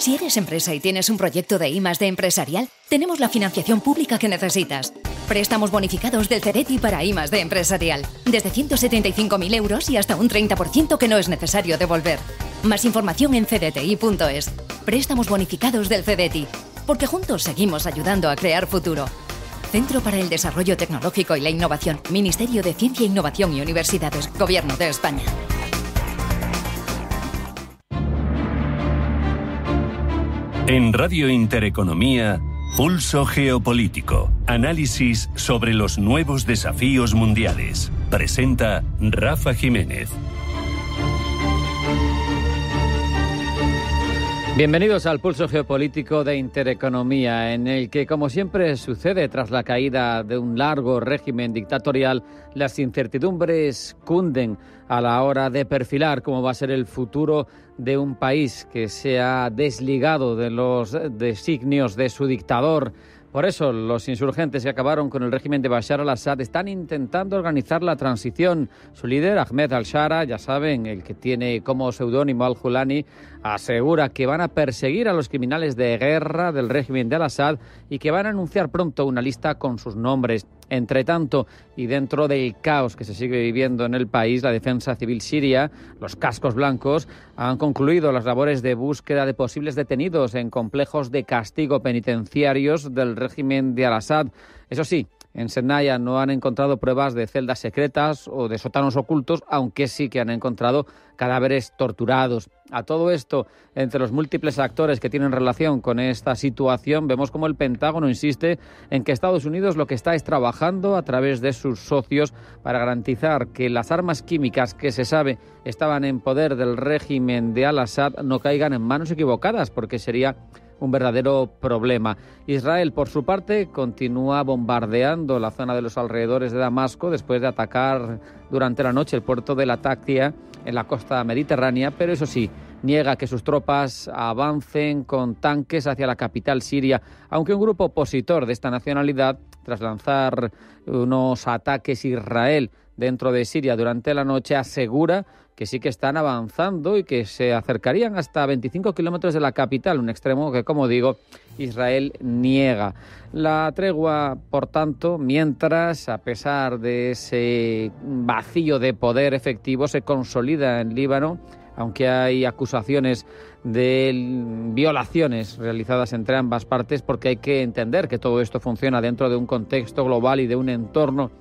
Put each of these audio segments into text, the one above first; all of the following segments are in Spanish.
Si eres empresa y tienes un proyecto de I+D empresarial, tenemos la financiación pública que necesitas. Préstamos bonificados del CEDETI para I+D empresarial. Desde 175.000 euros y hasta un 30% que no es necesario devolver. Más información en cdti.es. Préstamos bonificados del CEDETI. Porque juntos seguimos ayudando a crear futuro. Centro para el Desarrollo Tecnológico y la Innovación. Ministerio de Ciencia, Innovación y Universidades. Gobierno de España. En Radio Intereconomía, Pulso Geopolítico. Análisis sobre los nuevos desafíos mundiales. Presenta Rafa Jiménez. Bienvenidos al Pulso Geopolítico de Intereconomía, en el que, como siempre sucede tras la caída de un largo régimen dictatorial, las incertidumbres cunden a la hora de perfilar cómo va a ser el futuro de un país que se ha desligado de los designios de su dictador. Por eso, los insurgentes que acabaron con el régimen de Bashar al-Assad están intentando organizar la transición. Su líder, Ahmed al-Shara, ya saben, el que tiene como seudónimo al-Julani, asegura que van a perseguir a los criminales de guerra del régimen de al-Assad y que van a anunciar pronto una lista con sus nombres. Entre tanto, y dentro del caos que se sigue viviendo en el país, la defensa civil siria, los cascos blancos, han concluido las labores de búsqueda de posibles detenidos en complejos de castigo penitenciarios del régimen de al-Assad. Eso sí, en Sednaya no han encontrado pruebas de celdas secretas o de sótanos ocultos, aunque sí que han encontrado cadáveres torturados. A todo esto, entre los múltiples actores que tienen relación con esta situación, vemos cómo el Pentágono insiste en que Estados Unidos lo que está es trabajando a través de sus socios para garantizar que las armas químicas que se sabe estaban en poder del régimen de al-Assad no caigan en manos equivocadas, porque sería un verdadero problema. Israel, por su parte, continúa bombardeando la zona de los alrededores de Damasco después de atacar durante la noche el puerto de Latakia en la costa mediterránea, pero eso sí, niega que sus tropas avancen con tanques hacia la capital siria, aunque un grupo opositor de esta nacionalidad, tras lanzar unos ataques a Israel dentro de Siria durante la noche, asegura que sí que están avanzando y que se acercarían hasta 25 kilómetros de la capital, un extremo que, como digo, Israel niega. La tregua, por tanto, mientras, a pesar de ese vacío de poder efectivo, se consolida en Líbano, aunque hay acusaciones de violaciones realizadas entre ambas partes, porque hay que entender que todo esto funciona dentro de un contexto global y de un entorno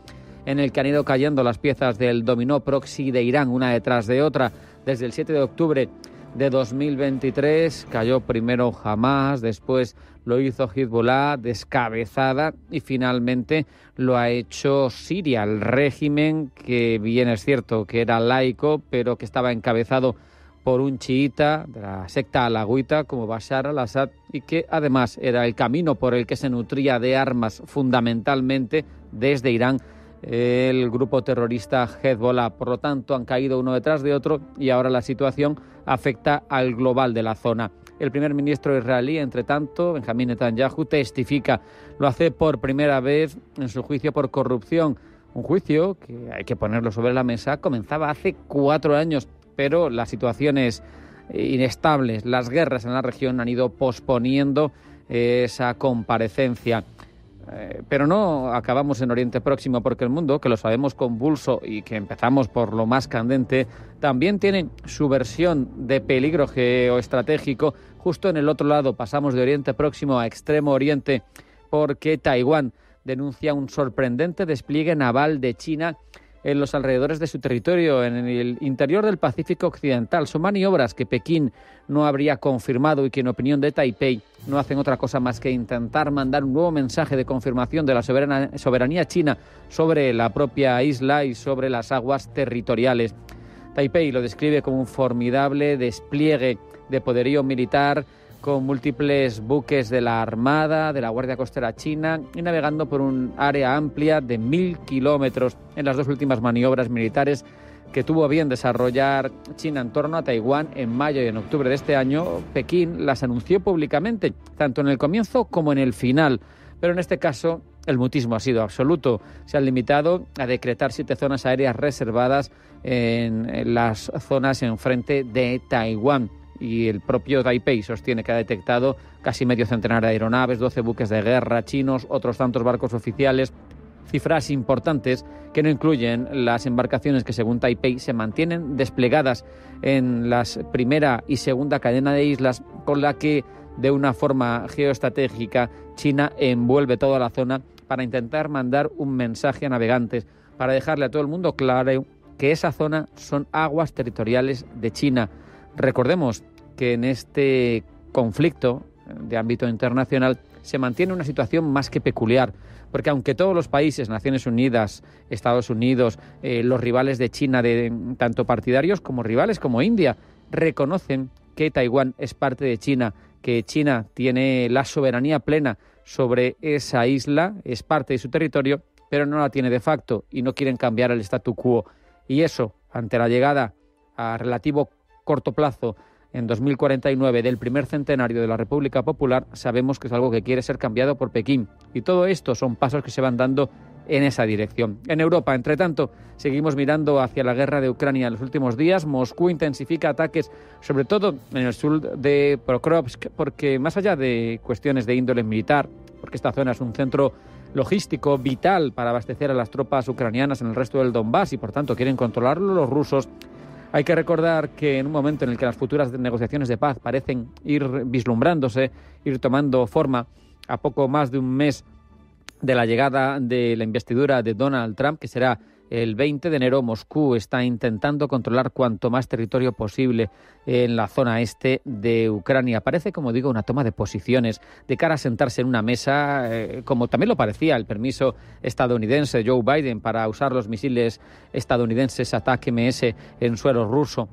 en el que han ido cayendo las piezas del dominó proxy de Irán, una detrás de otra. Desde el 7 de octubre de 2023 cayó primero Hamas, después lo hizo Hezbollah, descabezada, y finalmente lo ha hecho Siria, el régimen que bien es cierto que era laico, pero que estaba encabezado por un chiita de la secta alawita como Bashar al-Assad, y que además era el camino por el que se nutría de armas fundamentalmente desde Irán el grupo terrorista Hezbollah. Por lo tanto, han caído uno detrás de otro y ahora la situación afecta al global de la zona. El primer ministro israelí, entre tanto, Benjamin Netanyahu, testifica. Lo hace por primera vez en su juicio por corrupción. Un juicio que, hay que ponerlo sobre la mesa, comenzaba hace 4 años, pero las situaciones inestables, las guerras en la región han ido posponiendo esa comparecencia. Pero no acabamos en Oriente Próximo, porque el mundo, que lo sabemos convulso y que empezamos por lo más candente, también tiene su versión de peligro geoestratégico. Justo en el otro lado, pasamos de Oriente Próximo a Extremo Oriente, porque Taiwán denuncia un sorprendente despliegue naval de China en los alrededores de su territorio, en el interior del Pacífico Occidental. Son maniobras que Pekín no habría confirmado y que, en opinión de Taipei, no hacen otra cosa más que intentar mandar un nuevo mensaje de confirmación de la soberanía china sobre la propia isla y sobre las aguas territoriales. Taipei lo describe como un formidable despliegue de poderío militar, con múltiples buques de la Armada, de la Guardia Costera China, y navegando por un área amplia de 1.000 kilómetros en las 2 últimas maniobras militares que tuvo a bien desarrollar China en torno a Taiwán en mayo y en octubre de este año. Pekín las anunció públicamente, tanto en el comienzo como en el final, pero en este caso el mutismo ha sido absoluto. Se han limitado a decretar 7 zonas aéreas reservadas en las zonas enfrente de Taiwán. y el propio Taipei sostiene que ha detectado casi medio centenar de aeronaves, 12 buques de guerra chinos, otros tantos barcos oficiales, cifras importantes que no incluyen las embarcaciones que, según Taipei, se mantienen desplegadas en la primera y segunda cadena de islas, con la que, de una forma geoestratégica, China envuelve toda la zona para intentar mandar un mensaje a navegantes, para dejarle a todo el mundo claro que esa zona son aguas territoriales de China. Recordemos que en este conflicto de ámbito internacional se mantiene una situación más que peculiar, porque aunque todos los países, Naciones Unidas, Estados Unidos, los rivales de China, tanto partidarios como rivales como India, reconocen que Taiwán es parte de China, que China tiene la soberanía plena sobre esa isla, es parte de su territorio, pero no la tiene de facto y no quieren cambiar el statu quo. Y eso, ante la llegada a relativo corto plazo, en 2049, del primer centenario de la República Popular, sabemos que es algo que quiere ser cambiado por Pekín. Y todo esto son pasos que se van dando en esa dirección. En Europa, entre tanto, seguimos mirando hacia la guerra de Ucrania. En los últimos días, Moscú intensifica ataques, sobre todo en el sur de Pokrovsk, porque más allá de cuestiones de índole militar, porque esta zona es un centro logístico vital para abastecer a las tropas ucranianas en el resto del Donbass y, por tanto, quieren controlarlo los rusos. Hay que recordar que en un momento en el que las futuras negociaciones de paz parecen ir vislumbrándose, ir tomando forma, a poco más de un mes de la llegada de la investidura de Donald Trump, que será el 20 de enero, Moscú está intentando controlar cuanto más territorio posible en la zona este de Ucrania. Parece, como digo, una toma de posiciones de cara a sentarse en una mesa, como también lo parecía el permiso estadounidense Joe Biden para usar los misiles estadounidenses ATACMS en suelo ruso.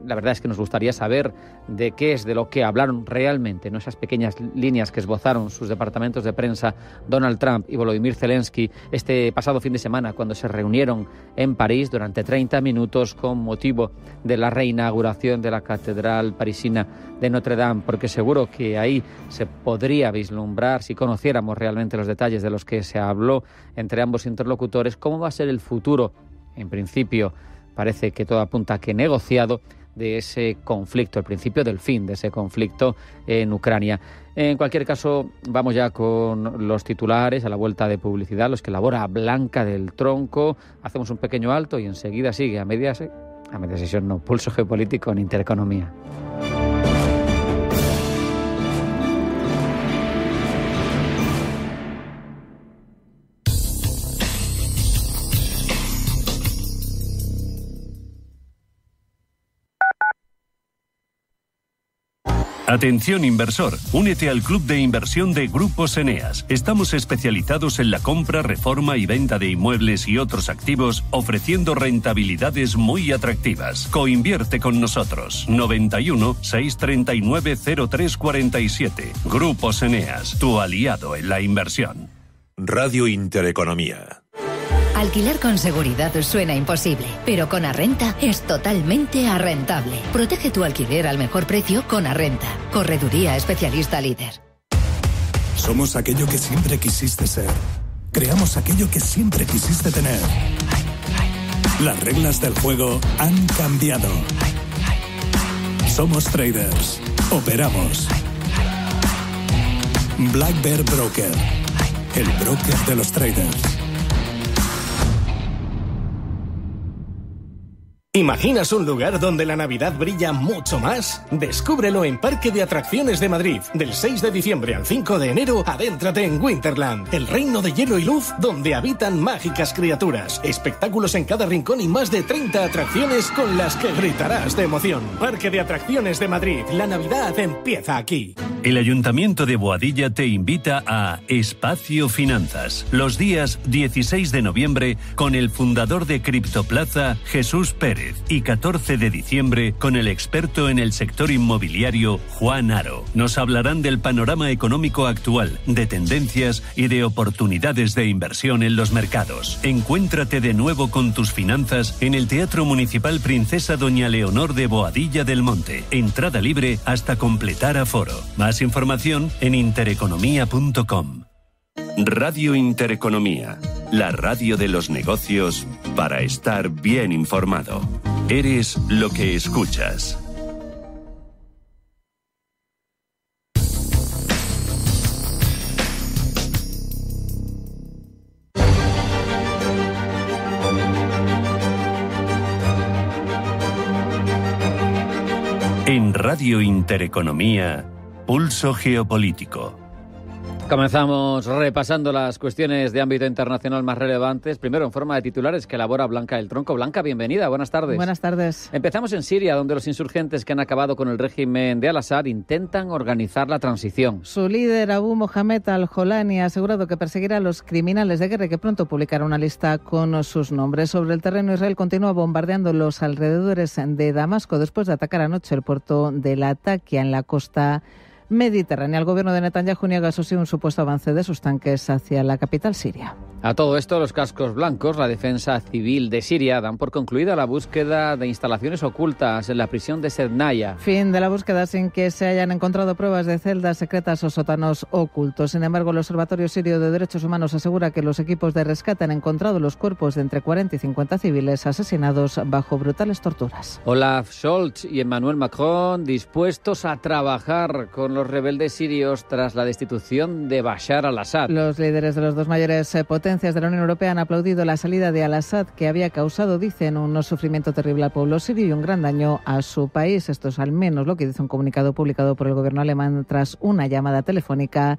La verdad es que nos gustaría saber de qué es de lo que hablaron realmente, ¿no? Esas pequeñas líneas que esbozaron sus departamentos de prensa Donald Trump y Volodymyr Zelensky este pasado fin de semana, cuando se reunieron en París durante 30 minutos con motivo de la reinauguración de la Catedral parisina de Notre Dame, porque seguro que ahí se podría vislumbrar, si conociéramos realmente los detalles de los que se habló entre ambos interlocutores, cómo va a ser el futuro, en principio parece que todo apunta a que negociado, de ese conflicto, el principio del fin de ese conflicto en Ucrania. En cualquier caso, vamos ya con los titulares a la vuelta de publicidad, los que elabora Blanca del Tronco. Hacemos un pequeño alto y enseguida sigue a media sesión, no, Pulso Geopolítico en Intereconomía. Atención inversor, únete al club de inversión de Grupos Eneas. Estamos especializados en la compra, reforma y venta de inmuebles y otros activos, ofreciendo rentabilidades muy atractivas. Coinvierte con nosotros. 91 639 0347. Grupos Eneas, tu aliado en la inversión. Radio Intereconomía. Alquilar con seguridad suena imposible, pero con Arrenta es totalmente arrentable. Protege tu alquiler al mejor precio con Arrenta. Correduría especialista líder. Somos aquello que siempre quisiste ser. Creamos aquello que siempre quisiste tener. Las reglas del juego han cambiado. Somos traders. Operamos. Black Bear Broker. El broker de los traders. ¿Imaginas un lugar donde la Navidad brilla mucho más? Descúbrelo en Parque de Atracciones de Madrid. Del 6 de diciembre al 5 de enero, adéntrate en Winterland, el reino de hielo y luz donde habitan mágicas criaturas. Espectáculos en cada rincón y más de 30 atracciones con las que gritarás de emoción. Parque de Atracciones de Madrid. La Navidad empieza aquí. El Ayuntamiento de Boadilla te invita a Espacio Finanzas, los días 16 de noviembre con el fundador de Criptoplaza, Jesús Pérez, y 14 de diciembre con el experto en el sector inmobiliario, Juan Aro. Nos hablarán del panorama económico actual, de tendencias y de oportunidades de inversión en los mercados. Encuéntrate de nuevo con tus finanzas en el Teatro Municipal Princesa Doña Leonor de Boadilla del Monte. Entrada libre hasta completar aforo. Más información en intereconomía.com. Radio Intereconomía, la radio de los negocios para estar bien informado. Eres lo que escuchas. En Radio Intereconomía, Pulso Geopolítico. Comenzamos repasando las cuestiones de ámbito internacional más relevantes, primero en forma de titulares que elabora Blanca del Tronco. Blanca, bienvenida, buenas tardes. Buenas tardes. Empezamos en Siria, donde los insurgentes que han acabado con el régimen de Al-Assad intentan organizar la transición. Su líder, Abu Mohamed al-Jolani, ha asegurado que perseguirá a los criminales de guerra y que pronto publicará una lista con sus nombres. Sobre el terreno, Israel continúa bombardeando los alrededores de Damasco después de atacar anoche el puerto de Latakia en la costa mediterránea. El gobierno de Netanyahu niega, eso sí, un supuesto avance de sus tanques hacia la capital siria. A todo esto, los cascos blancos, la defensa civil de Siria, dan por concluida la búsqueda de instalaciones ocultas en la prisión de Sednaya. Fin de la búsqueda sin que se hayan encontrado pruebas de celdas secretas o sótanos ocultos. Sin embargo, el Observatorio Sirio de Derechos Humanos asegura que los equipos de rescate han encontrado los cuerpos de entre 40 y 50 civiles asesinados bajo brutales torturas. Olaf Scholz y Emmanuel Macron dispuestos a trabajar con los rebeldes sirios tras la destitución de Bashar al-Assad. Los líderes de las dos mayores potencias de la Unión Europea han aplaudido la salida de al-Assad, que había causado, dicen, un sufrimiento terrible al pueblo sirio y un gran daño a su país. Esto es al menos lo que dice un comunicado publicado por el gobierno alemán tras una llamada telefónica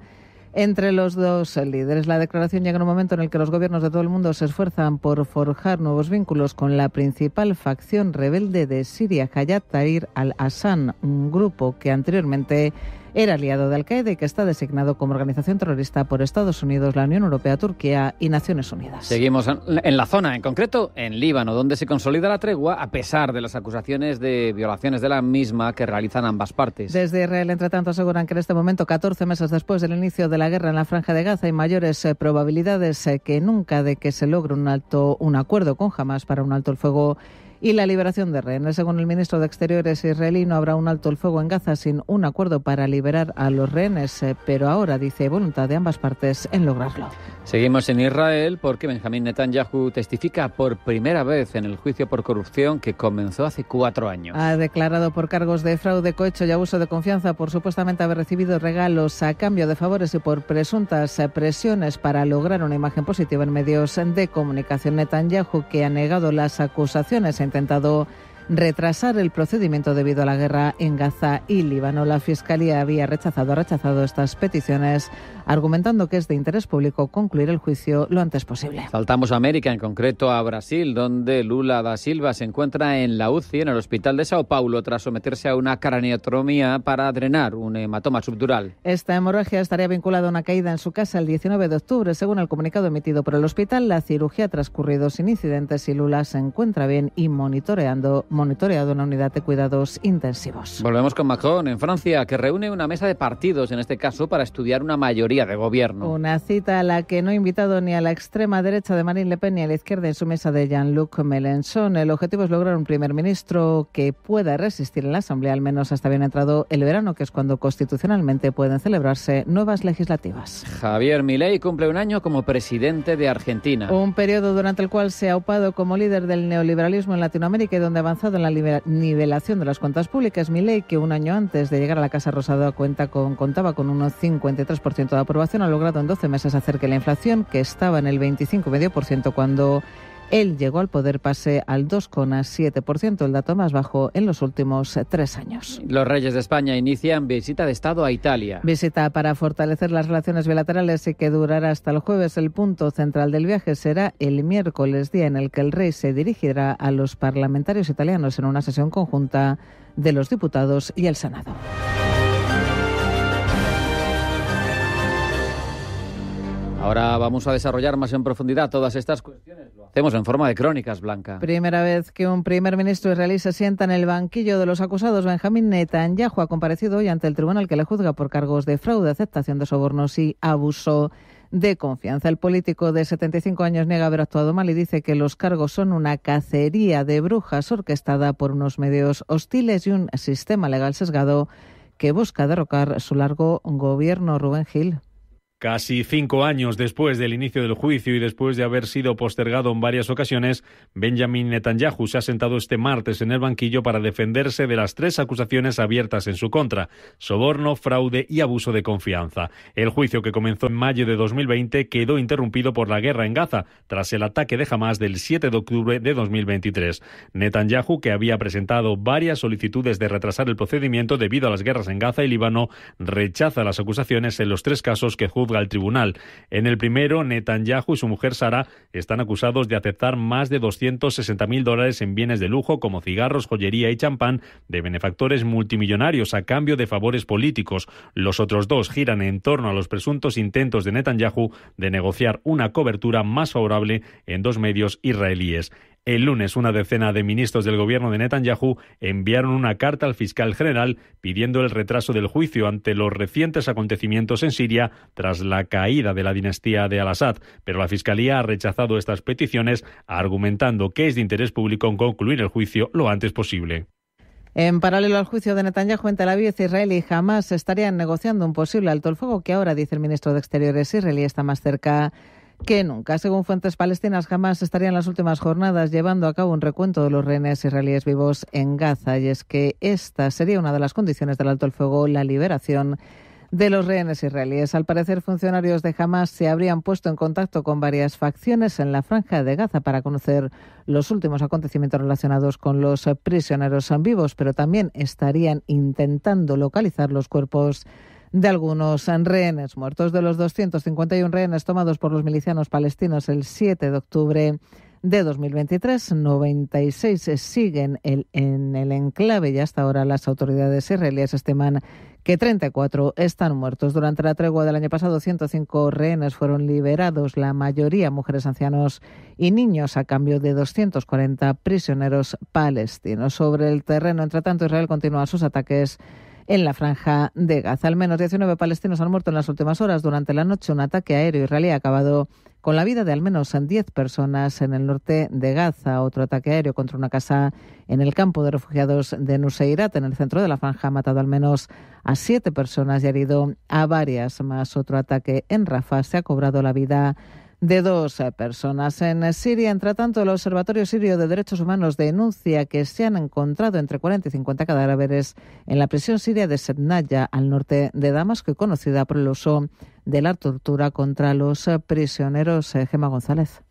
entre los dos líderes. La declaración llega en un momento en el que los gobiernos de todo el mundo se esfuerzan por forjar nuevos vínculos con la principal facción rebelde de Siria, Hayat Tahrir al-Assad, un grupo que anteriormente era aliado de Al-Qaeda y que está designado como organización terrorista por Estados Unidos, la Unión Europea, Turquía y Naciones Unidas. Seguimos en la zona, en concreto en Líbano, donde se consolida la tregua a pesar de las acusaciones de violaciones de la misma que realizan ambas partes. Desde Israel, entre tanto, aseguran que en este momento, 14 meses después del inicio de la guerra en la Franja de Gaza, hay mayores probabilidades que nunca de que se logre un acuerdo con Hamás para un alto el fuego y la liberación de rehenes. Según el ministro de Exteriores israelí, no habrá un alto el fuego en Gaza sin un acuerdo para liberar a los rehenes, pero ahora, dice, hay voluntad de ambas partes en lograrlo. Seguimos en Israel porque Benjamín Netanyahu testifica por primera vez en el juicio por corrupción que comenzó hace 4 años. Ha declarado por cargos de fraude, cohecho y abuso de confianza por supuestamente haber recibido regalos a cambio de favores y por presuntas presiones para lograr una imagen positiva en medios de comunicación. Netanyahu, que ha negado las acusaciones, ha intentado retrasar el procedimiento debido a la guerra en Gaza y Líbano. La Fiscalía ha rechazado estas peticiones, argumentando que es de interés público concluir el juicio lo antes posible. Saltamos a América, en concreto a Brasil, donde Lula da Silva se encuentra en la UCI, en el hospital de Sao Paulo, tras someterse a una craneotomía para drenar un hematoma subdural. Esta hemorragia estaría vinculada a una caída en su casa el 19 de octubre. Según el comunicado emitido por el hospital, la cirugía ha transcurrido sin incidentes y Lula se encuentra bien y monitoreado en una unidad de cuidados intensivos. Volvemos con Macron en Francia, que reúne una mesa de partidos, en este caso para estudiar una mayoría de gobierno. Una cita a la que no ha invitado ni a la extrema derecha de Marine Le Pen ni a la izquierda en su mesa de Jean-Luc Mélenchon. El objetivo es lograr un primer ministro que pueda resistir en la Asamblea al menos hasta bien entrado el verano, que es cuando constitucionalmente pueden celebrarse nuevas legislativas. Javier Milei cumple un año como presidente de Argentina. Un periodo durante el cual se ha aupado como líder del neoliberalismo en Latinoamérica y donde ha avanzado en la nivelación de las cuentas públicas. Milei, que un año antes de llegar a la Casa Rosada contaba con un 53% de aprobación, ha logrado en 12 meses hacer que la inflación, que estaba en el 25,5% cuando él llegó al poder, pase al 2,7%, el dato más bajo en los últimos 3 años. Los reyes de España inician visita de Estado a Italia. Visita para fortalecer las relaciones bilaterales y que durará hasta el jueves. El punto central del viaje será el miércoles, día en el que el rey se dirigirá a los parlamentarios italianos en una sesión conjunta de los diputados y el Senado. Ahora vamos a desarrollar más en profundidad todas estas cuestiones. Lo hacemos en forma de crónicas, Blanca. Primera vez que un primer ministro israelí se sienta en el banquillo de los acusados. Benjamín Netanyahu ha comparecido hoy ante el tribunal que le juzga por cargos de fraude, aceptación de sobornos y abuso de confianza. El político de 75 años niega haber actuado mal y dice que los cargos son una cacería de brujas orquestada por unos medios hostiles y un sistema legal sesgado que busca derrocar su largo gobierno. Rubén Gil. Casi 5 años después del inicio del juicio y después de haber sido postergado en varias ocasiones, Benjamin Netanyahu se ha sentado este martes en el banquillo para defenderse de las 3 acusaciones abiertas en su contra: soborno, fraude y abuso de confianza. El juicio, que comenzó en mayo de 2020, quedó interrumpido por la guerra en Gaza tras el ataque de Hamás del 7 de octubre de 2023. Netanyahu, que había presentado varias solicitudes de retrasar el procedimiento debido a las guerras en Gaza y Líbano, rechaza las acusaciones en los 3 casos que juzga al tribunal. En el primero, Netanyahu y su mujer Sara están acusados de aceptar más de $260.000 en bienes de lujo como cigarros, joyería y champán de benefactores multimillonarios a cambio de favores políticos. Los otros 2 giran en torno a los presuntos intentos de Netanyahu de negociar una cobertura más favorable en 2 medios israelíes. El lunes, una decena de ministros del gobierno de Netanyahu enviaron una carta al fiscal general pidiendo el retraso del juicio ante los recientes acontecimientos en Siria tras la caída de la dinastía de Al-Assad, pero la fiscalía ha rechazado estas peticiones, argumentando que es de interés público concluir el juicio lo antes posible. En paralelo al juicio de Netanyahu en Tel Aviv, Israel y Hamás estarían negociando un posible alto el fuego que ahora, dice el ministro de Exteriores israelí, está más cerca que nunca. Según fuentes palestinas, Hamás estaría en las últimas jornadas llevando a cabo un recuento de los rehenes israelíes vivos en Gaza, y es que esta sería una de las condiciones del alto el fuego, la liberación de los rehenes israelíes. Al parecer, funcionarios de Hamás se habrían puesto en contacto con varias facciones en la franja de Gaza para conocer los últimos acontecimientos relacionados con los prisioneros vivos, pero también estarían intentando localizar los cuerpos de algunos rehenes muertos. De los 251 rehenes tomados por los milicianos palestinos el 7 de octubre de 2023, 96 siguen en el enclave y hasta ahora las autoridades israelíes estiman que 34 están muertos. Durante la tregua del año pasado, 105 rehenes fueron liberados, la mayoría mujeres, ancianos y niños, a cambio de 240 prisioneros palestinos. Sobre el terreno, entre tanto, Israel continúa sus ataques en la franja de Gaza. Al menos 19 palestinos han muerto en las últimas horas. Durante la noche, un ataque aéreo israelí ha acabado con la vida de al menos 10 personas en el norte de Gaza. Otro ataque aéreo contra una casa en el campo de refugiados de Nuseirat, en el centro de la franja, ha matado al menos a 7 personas y ha herido a varias más. Otro ataque en Rafah se ha cobrado la vida de 2 personas. En Siria, entre tanto, el Observatorio Sirio de Derechos Humanos denuncia que se han encontrado entre 40 y 50 cadáveres en la prisión siria de Sednaya, al norte de Damasco, y conocida por el uso de la tortura contra los prisioneros. Gemma González.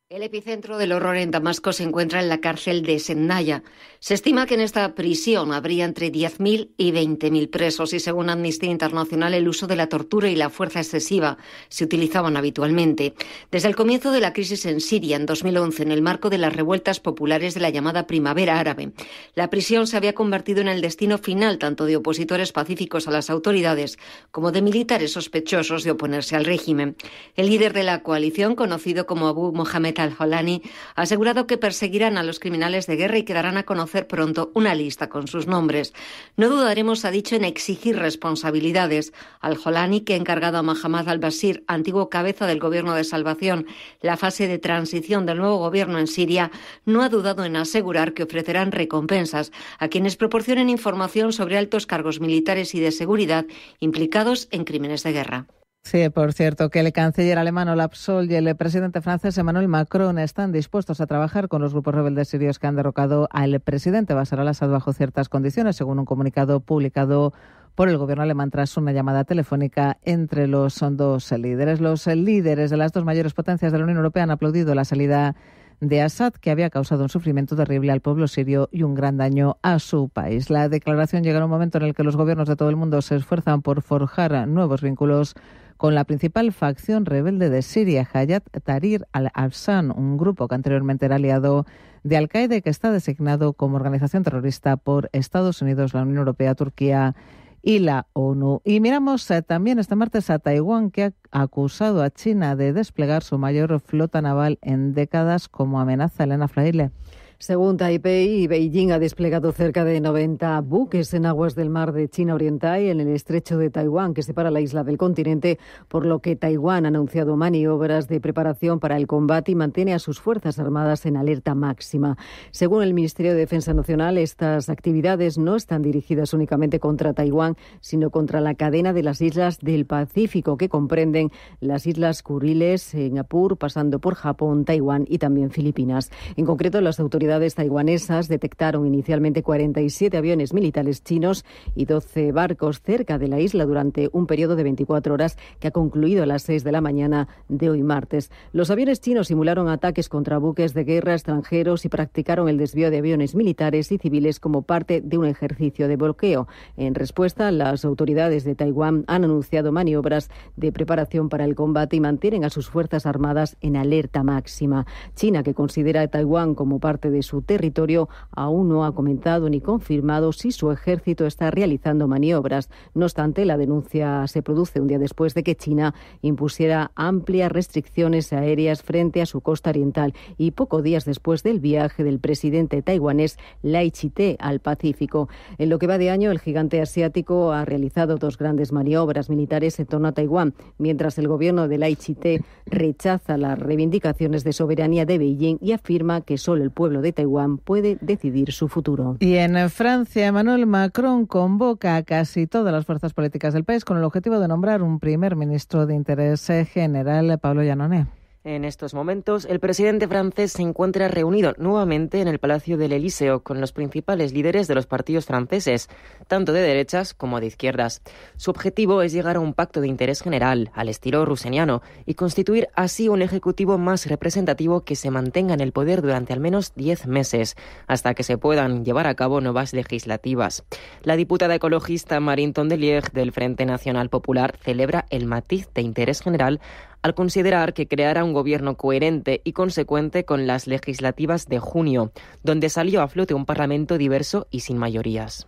El epicentro del horror en Damasco se encuentra en la cárcel de Sednaya. Se estima que en esta prisión habría entre 10.000 y 20.000 presos y, según Amnistía Internacional, el uso de la tortura y la fuerza excesiva se utilizaban habitualmente. Desde el comienzo de la crisis en Siria, en 2011, en el marco de las revueltas populares de la llamada Primavera Árabe, la prisión se había convertido en el destino final tanto de opositores pacíficos a las autoridades como de militares sospechosos de oponerse al régimen. El líder de la coalición, conocido como Abu Mohamed al-Holani, ha asegurado que perseguirán a los criminales de guerra y que darán a conocer pronto una lista con sus nombres. No dudaremos, ha dicho, en exigir responsabilidades. Al-Holani, que ha encargado a Mohamed al-Bashir, antiguo cabeza del gobierno de salvación, la fase de transición del nuevo gobierno en Siria, no ha dudado en asegurar que ofrecerán recompensas a quienes proporcionen información sobre altos cargos militares y de seguridad implicados en crímenes de guerra. Sí, por cierto, que el canciller alemán Olaf Scholz y el presidente francés Emmanuel Macron están dispuestos a trabajar con los grupos rebeldes sirios que han derrocado al presidente Bashar al-Assad bajo ciertas condiciones, según un comunicado publicado por el gobierno alemán tras una llamada telefónica entre los 2 líderes. Los líderes de las 2 mayores potencias de la Unión Europea han aplaudido la salida de Assad, que había causado un sufrimiento terrible al pueblo sirio y un gran daño a su país. La declaración llega en un momento en el que los gobiernos de todo el mundo se esfuerzan por forjar nuevos vínculos con la principal facción rebelde de Siria, Hayat Tahrir al-Sham, un grupo que anteriormente era aliado de Al-Qaeda y que está designado como organización terrorista por Estados Unidos, la Unión Europea, Turquía y la ONU. Y miramos también este martes a Taiwán, que ha acusado a China de desplegar su mayor flota naval en décadas como amenaza. Elena Fraile. Según Taipei, Beijing ha desplegado cerca de 90 buques en aguas del mar de China Oriental y en el estrecho de Taiwán, que separa la isla del continente, por lo que Taiwán ha anunciado maniobras de preparación para el combate y mantiene a sus Fuerzas Armadas en alerta máxima. Según el Ministerio de Defensa Nacional, estas actividades no están dirigidas únicamente contra Taiwán, sino contra la cadena de las islas del Pacífico, que comprenden las Islas Kuriles, Singapur, pasando por Japón, Taiwán y también Filipinas. En concreto, las autoridades taiwanesas detectaron inicialmente 47 aviones militares chinos y 12 barcos cerca de la isla durante un periodo de 24 horas que ha concluido a las 6 de la mañana de hoy martes. Los aviones chinos simularon ataques contra buques de guerra extranjeros y practicaron el desvío de aviones militares y civiles como parte de un ejercicio de bloqueo. En respuesta, las autoridades de Taiwán han anunciado maniobras de preparación para el combate y mantienen a sus Fuerzas Armadas en alerta máxima. China, que considera a Taiwán como parte de su territorio, aún no ha comentado ni confirmado si su ejército está realizando maniobras. No obstante, la denuncia se produce un día después de que China impusiera amplias restricciones aéreas frente a su costa oriental y pocos días después del viaje del presidente taiwanés Lai Ching-te al Pacífico. En lo que va de año, el gigante asiático ha realizado 2 grandes maniobras militares en torno a Taiwán, mientras el gobierno de Lai Ching-te rechaza las reivindicaciones de soberanía de Beijing y afirma que solo el pueblo de Taiwán puede decidir su futuro. Y en Francia, Emmanuel Macron convoca a casi todas las fuerzas políticas del país con el objetivo de nombrar un primer ministro de interés general, Pablo Llanonet. En estos momentos, el presidente francés se encuentra reunido nuevamente en el Palacio del Elíseo con los principales líderes de los partidos franceses, tanto de derechas como de izquierdas. Su objetivo es llegar a un pacto de interés general, al estilo ruseniano, y constituir así un ejecutivo más representativo que se mantenga en el poder durante al menos 10 meses, hasta que se puedan llevar a cabo nuevas legislativas. La diputada ecologista Marine Tondelier del Frente Nacional Popular celebra el matiz de interés general al considerar que creará un gobierno coherente y consecuente con las legislativas de junio, donde salió a flote un parlamento diverso y sin mayorías.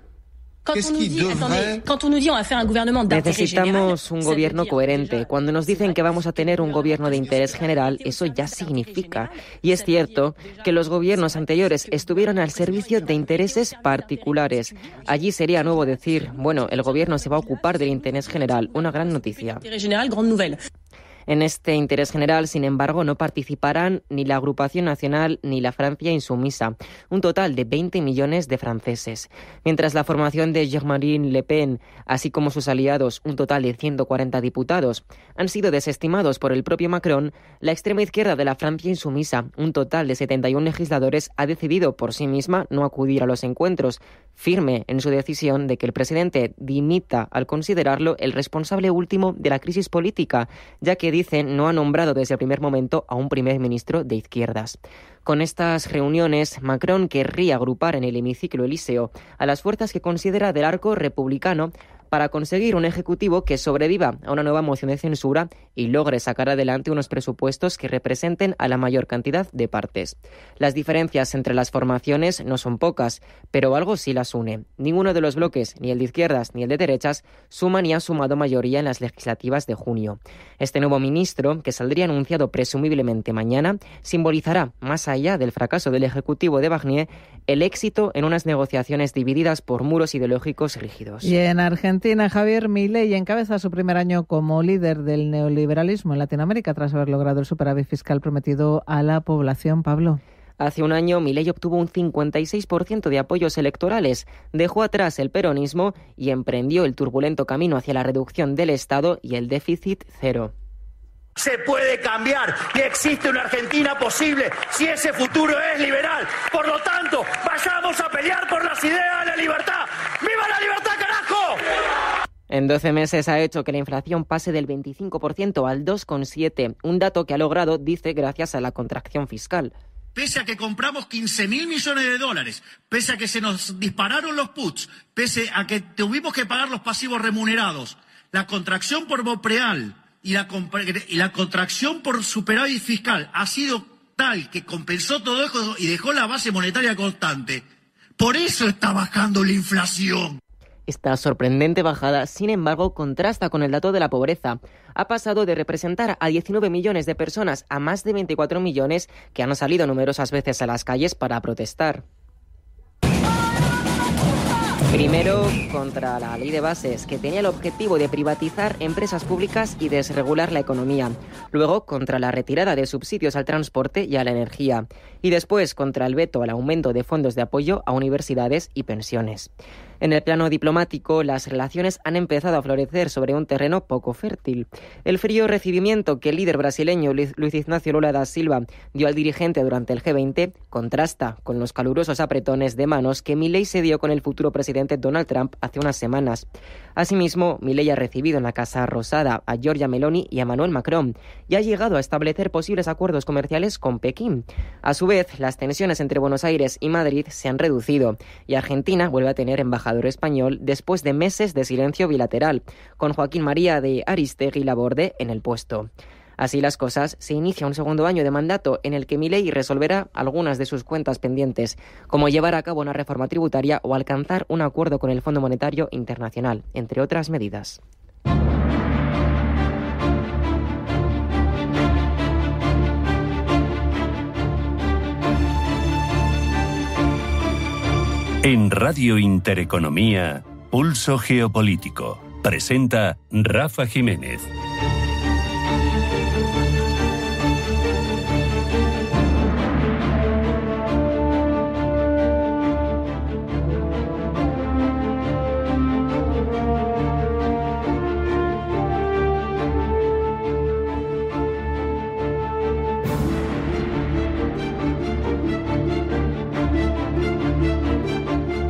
Necesitamos un gobierno coherente. Cuando nos dicen que vamos a tener un gobierno de interés general, eso ya significa. Y es cierto que los gobiernos anteriores estuvieron al servicio de intereses particulares. Allí sería nuevo decir, bueno, el gobierno se va a ocupar del interés general. Una gran noticia. En este interés general, sin embargo, no participarán ni la Agrupación Nacional ni la Francia Insumisa, un total de 20 millones de franceses. Mientras la formación de Jean-Marie Le Pen, así como sus aliados, un total de 140 diputados, han sido desestimados por el propio Macron, la extrema izquierda de la Francia Insumisa, un total de 71 legisladores, ha decidido por sí misma no acudir a los encuentros, firme en su decisión de que el presidente dimita al considerarlo el responsable último de la crisis política, ya que dicen no ha nombrado desde el primer momento a un primer ministro de izquierdas. Con estas reuniones, Macron querría agrupar en el hemiciclo Elíseo a las fuerzas que considera del arco republicano para conseguir un ejecutivo que sobreviva a una nueva moción de censura y logre sacar adelante unos presupuestos que representen a la mayor cantidad de partes. Las diferencias entre las formaciones no son pocas, pero algo sí las une. Ninguno de los bloques, ni el de izquierdas ni el de derechas, suman y ha sumado mayoría en las legislativas de junio. Este nuevo ministro, que saldría anunciado presumiblemente mañana, simbolizará, más allá del fracaso del ejecutivo de Barnier, el éxito en unas negociaciones divididas por muros ideológicos rígidos. Y en Argentina, Javier Milei encabeza su primer año como líder del neoliberalismo en Latinoamérica tras haber logrado el superávit fiscal prometido a la población. Pablo. Hace un año, Milei obtuvo un 56% de apoyos electorales, dejó atrás el peronismo y emprendió el turbulento camino hacia la reducción del Estado y el déficit cero. Se puede cambiar y existe una Argentina posible si ese futuro es liberal. Por lo tanto, vayamos a pelear por las ideas de la libertad. ¡Viva la libertad, carajo! En 12 meses ha hecho que la inflación pase del 25% al 2,7%, un dato que ha logrado, dice, gracias a la contracción fiscal. Pese a que compramos 15.000 millones de dólares, pese a que se nos dispararon los puts, pese a que tuvimos que pagar los pasivos remunerados, la contracción por Bopreal y la contracción por superávit fiscal ha sido tal que compensó todo eso y dejó la base monetaria constante. Por eso está bajando la inflación. Esta sorprendente bajada, sin embargo, contrasta con el dato de la pobreza. Ha pasado de representar a 19 millones de personas a más de 24 millones que han salido numerosas veces a las calles para protestar. Primero, contra la ley de bases, que tenía el objetivo de privatizar empresas públicas y desregular la economía. Luego, contra la retirada de subsidios al transporte y a la energía. Y después, contra el veto al aumento de fondos de apoyo a universidades y pensiones. En el plano diplomático, las relaciones han empezado a florecer sobre un terreno poco fértil. El frío recibimiento que el líder brasileño Luiz Inácio Lula da Silva dio al dirigente durante el G20 contrasta con los calurosos apretones de manos que Milei se dio con el futuro presidente Donald Trump hace unas semanas. Asimismo, Milei ha recibido en la Casa Rosada a Giorgia Meloni y a Emmanuel Macron y ha llegado a establecer posibles acuerdos comerciales con Pekín. A su vez, las tensiones entre Buenos Aires y Madrid se han reducido y Argentina vuelve a tener embajador español después de meses de silencio bilateral, con Joaquín María de Aristegui Laborde en el puesto. Así las cosas, se inicia un segundo año de mandato en el que Milei resolverá algunas de sus cuentas pendientes, como llevar a cabo una reforma tributaria o alcanzar un acuerdo con el Fondo Monetario Internacional, entre otras medidas. En Radio Intereconomía, Pulso Geopolítico. Presenta Rafa Jiménez.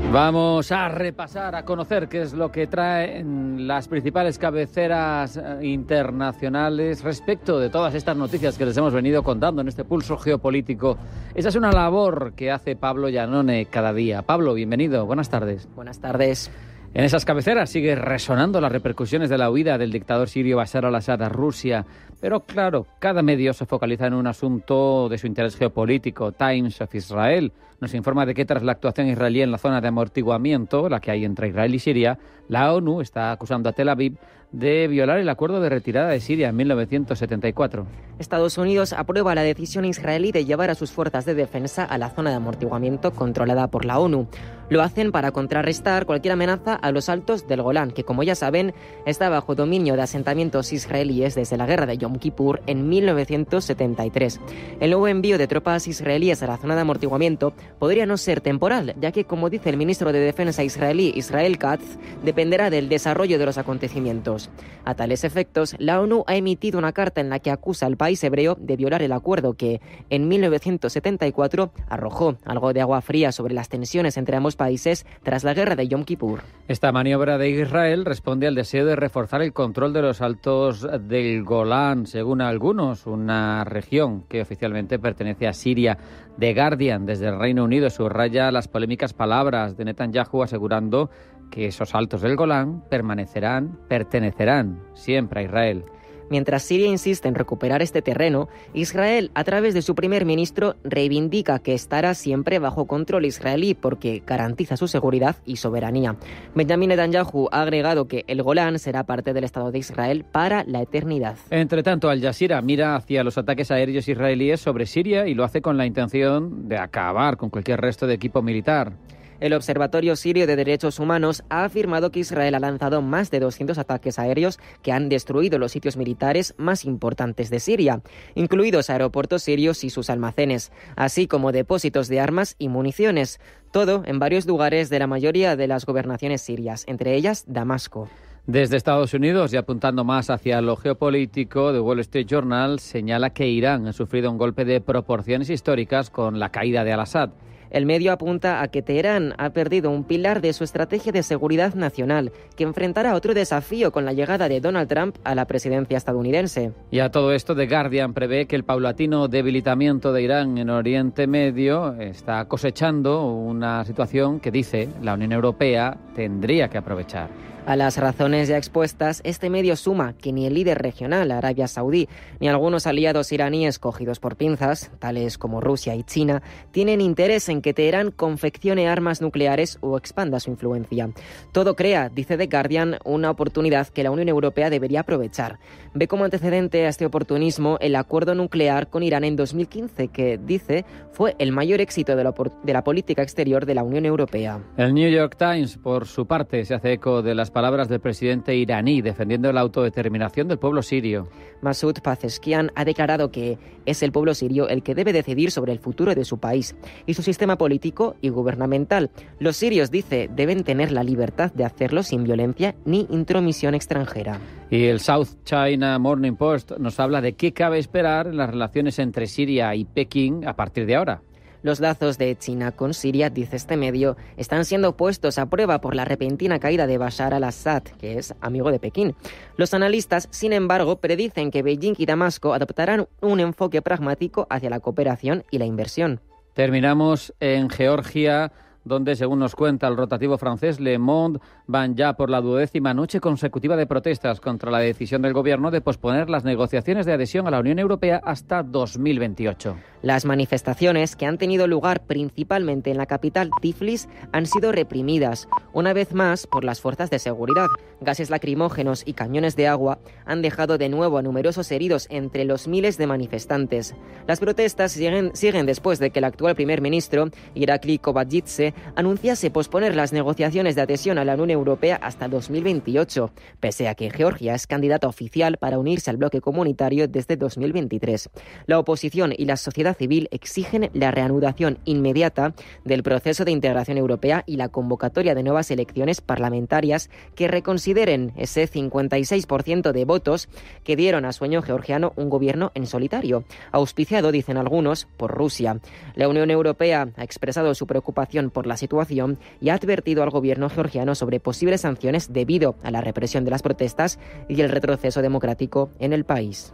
Vamos a repasar, a conocer qué es lo que traen las principales cabeceras internacionales respecto de todas estas noticias que les hemos venido contando en este pulso geopolítico. Esa es una labor que hace Pablo Iannone cada día. Pablo, bienvenido, buenas tardes. Buenas tardes. En esas cabeceras sigue resonando las repercusiones de la huida del dictador sirio Bashar al-Assad a Rusia. Pero claro, cada medio se focaliza en un asunto de su interés geopolítico. Times of Israel nos informa de que tras la actuación israelí en la zona de amortiguamiento, la que hay entre Israel y Siria, la ONU está acusando a Tel Aviv de violar el acuerdo de retirada de Siria en 1974. Estados Unidos aprueba la decisión israelí de llevar a sus fuerzas de defensa a la zona de amortiguamiento controlada por la ONU. Lo hacen para contrarrestar cualquier amenaza a los altos del Golán, que como ya saben, está bajo dominio de asentamientos israelíes desde la guerra de Yom Kippur en 1973. El nuevo envío de tropas israelíes a la zona de amortiguamiento podría no ser temporal, ya que, como dice el ministro de Defensa israelí Israel Katz, dependerá del desarrollo de los acontecimientos. A tales efectos, la ONU ha emitido una carta en la que acusa al país hebreo de violar el acuerdo que, en 1974, arrojó algo de agua fría sobre las tensiones entre ambos países tras la guerra de Yom Kippur. Esta maniobra de Israel responde al deseo de reforzar el control de los altos del Golán, según algunos, una región que oficialmente pertenece a Siria. The Guardian, desde el Reino Unido, subraya las polémicas palabras de Netanyahu asegurando que esos altos del Golán pertenecerán siempre a Israel. Mientras Siria insiste en recuperar este terreno, Israel, a través de su primer ministro, reivindica que estará siempre bajo control israelí porque garantiza su seguridad y soberanía. Benjamin Netanyahu ha agregado que el Golán será parte del Estado de Israel para la eternidad. Entre tanto, Al Jazeera mira hacia los ataques aéreos israelíes sobre Siria y lo hace con la intención de acabar con cualquier resto de equipo militar. El Observatorio Sirio de Derechos Humanos ha afirmado que Israel ha lanzado más de 200 ataques aéreos que han destruido los sitios militares más importantes de Siria, incluidos aeropuertos sirios y sus almacenes, así como depósitos de armas y municiones, todo en varios lugares de la mayoría de las gobernaciones sirias, entre ellas Damasco. Desde Estados Unidos, y apuntando más hacia lo geopolítico, The Wall Street Journal señala que Irán ha sufrido un golpe de proporciones históricas con la caída de al-Assad. El medio apunta a que Teherán ha perdido un pilar de su estrategia de seguridad nacional, que enfrentará otro desafío con la llegada de Donald Trump a la presidencia estadounidense. Y a todo esto, The Guardian prevé que el paulatino debilitamiento de Irán en Oriente Medio está cosechando una situación que, dice, la Unión Europea tendría que aprovechar. A las razones ya expuestas, este medio suma que ni el líder regional, Arabia Saudí, ni algunos aliados iraníes cogidos por pinzas, tales como Rusia y China, tienen interés en que Teherán confeccione armas nucleares o expanda su influencia. Todo crea, dice The Guardian, una oportunidad que la Unión Europea debería aprovechar. Ve como antecedente a este oportunismo el acuerdo nuclear con Irán en 2015, que, dice, fue el mayor éxito de la política exterior de la Unión Europea. El New York Times, por su parte, se hace eco de las palabras del presidente iraní defendiendo la autodeterminación del pueblo sirio. Masoud Pezeshkian ha declarado que es el pueblo sirio el que debe decidir sobre el futuro de su país y su sistema político y gubernamental. Los sirios, dice, deben tener la libertad de hacerlo sin violencia ni intromisión extranjera. Y el South China Morning Post nos habla de qué cabe esperar en las relaciones entre Siria y Pekín a partir de ahora. Los lazos de China con Siria, dice este medio, están siendo puestos a prueba por la repentina caída de Bashar al-Assad, que es amigo de Pekín. Los analistas, sin embargo, predicen que Beijing y Damasco adoptarán un enfoque pragmático hacia la cooperación y la inversión. Terminamos en Georgia, donde, según nos cuenta el rotativo francés Le Monde, van ya por la 12ª noche consecutiva de protestas contra la decisión del gobierno de posponer las negociaciones de adhesión a la Unión Europea hasta 2028. Las manifestaciones, que han tenido lugar principalmente en la capital Tiflis, han sido reprimidas, una vez más por las fuerzas de seguridad. Gases lacrimógenos y cañones de agua han dejado de nuevo a numerosos heridos entre los miles de manifestantes. Las protestas siguen después de que el actual primer ministro, Irakli Kobakidze, anunciase posponer las negociaciones de adhesión a la Unión Europea hasta 2028, pese a que Georgia es candidata oficial para unirse al bloque comunitario desde 2023. La oposición y la sociedad civil exigen la reanudación inmediata del proceso de integración europea y la convocatoria de nuevas elecciones parlamentarias que reconsideren ese 56% de votos que dieron a sueño georgiano un gobierno en solitario, auspiciado, dicen algunos, por Rusia. La Unión Europea ha expresado su preocupación por la situación y ha advertido al gobierno georgiano sobre posibles sanciones debido a la represión de las protestas y el retroceso democrático en el país.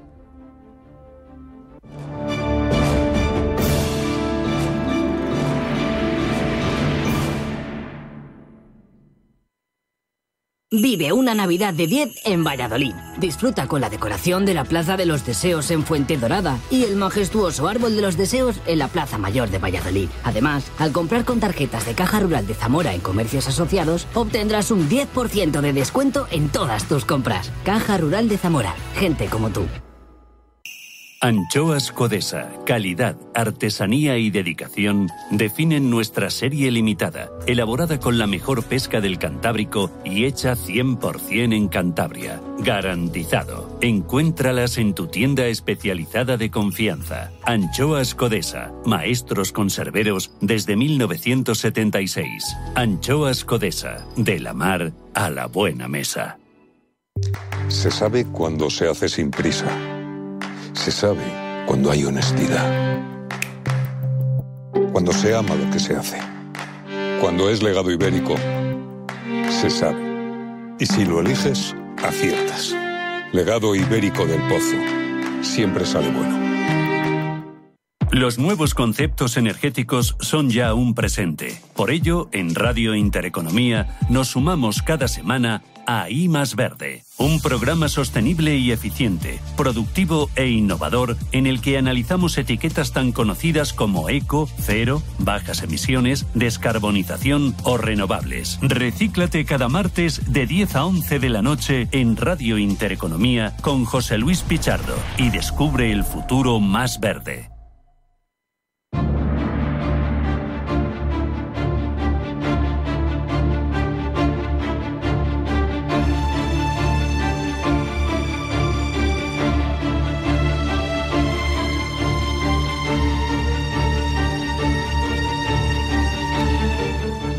Vive una Navidad de 10 en Valladolid. Disfruta con la decoración de la Plaza de los Deseos en Fuenterrada y el majestuoso Árbol de los Deseos en la Plaza Mayor de Valladolid. Además, al comprar con tarjetas de Caja Rural de Zamora en comercios asociados, obtendrás un 10% de descuento en todas tus compras. Caja Rural de Zamora. Gente como tú. Anchoas Codesa, calidad, artesanía y dedicación definen nuestra serie limitada, elaborada con la mejor pesca del Cantábrico y hecha 100% en Cantabria. Garantizado. Encuéntralas en tu tienda especializada de confianza. Anchoas Codesa, maestros conserveros desde 1976. Anchoas Codesa, de la mar a la buena mesa. Se sabe cuando se hace sin prisa. Se sabe cuando hay honestidad, cuando se ama lo que se hace, cuando es legado ibérico, se sabe. Y si lo eliges, aciertas. Legado ibérico del Pozo, siempre sale bueno. Los nuevos conceptos energéticos son ya un presente. Por ello, en Radio Intereconomía nos sumamos cada semana a I Más Verde, un programa sostenible y eficiente, productivo e innovador en el que analizamos etiquetas tan conocidas como eco, cero, bajas emisiones, descarbonización o renovables. Recíclate cada martes de 10 a 11 de la noche en Radio Intereconomía con José Luis Pichardo y descubre el futuro más verde.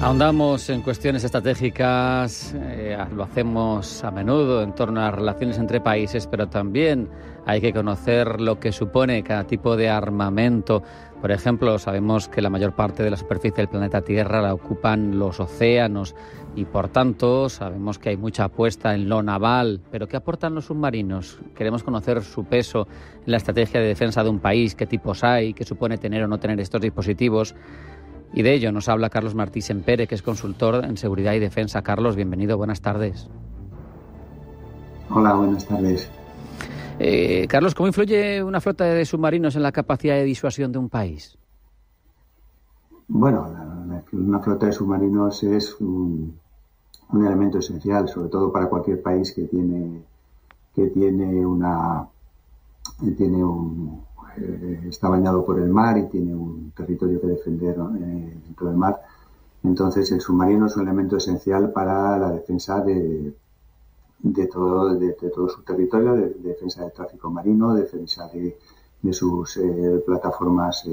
Ahondamos en cuestiones estratégicas, lo hacemos a menudo en torno a las relaciones entre países, pero también hay que conocer lo que supone cada tipo de armamento. Por ejemplo, sabemos que la mayor parte de la superficie del planeta Tierra la ocupan los océanos y, por tanto, sabemos que hay mucha apuesta en lo naval. ¿Pero qué aportan los submarinos? Queremos conocer su peso en la estrategia de defensa de un país, qué tipos hay, qué supone tener o no tener estos dispositivos. Y de ello nos habla Carlos Martí Sempere, que es consultor en seguridad y defensa. Carlos, bienvenido, buenas tardes. Hola, buenas tardes. Carlos, ¿cómo influye una flota de submarinos en la capacidad de disuasión de un país? Bueno, una flota de submarinos es un elemento esencial, sobre todo para cualquier país que está bañado por el mar y tiene un territorio que defender dentro del mar. Entonces, el submarino es un elemento esencial para la defensa de todo su territorio, de defensa del tráfico marino, de defensa de sus plataformas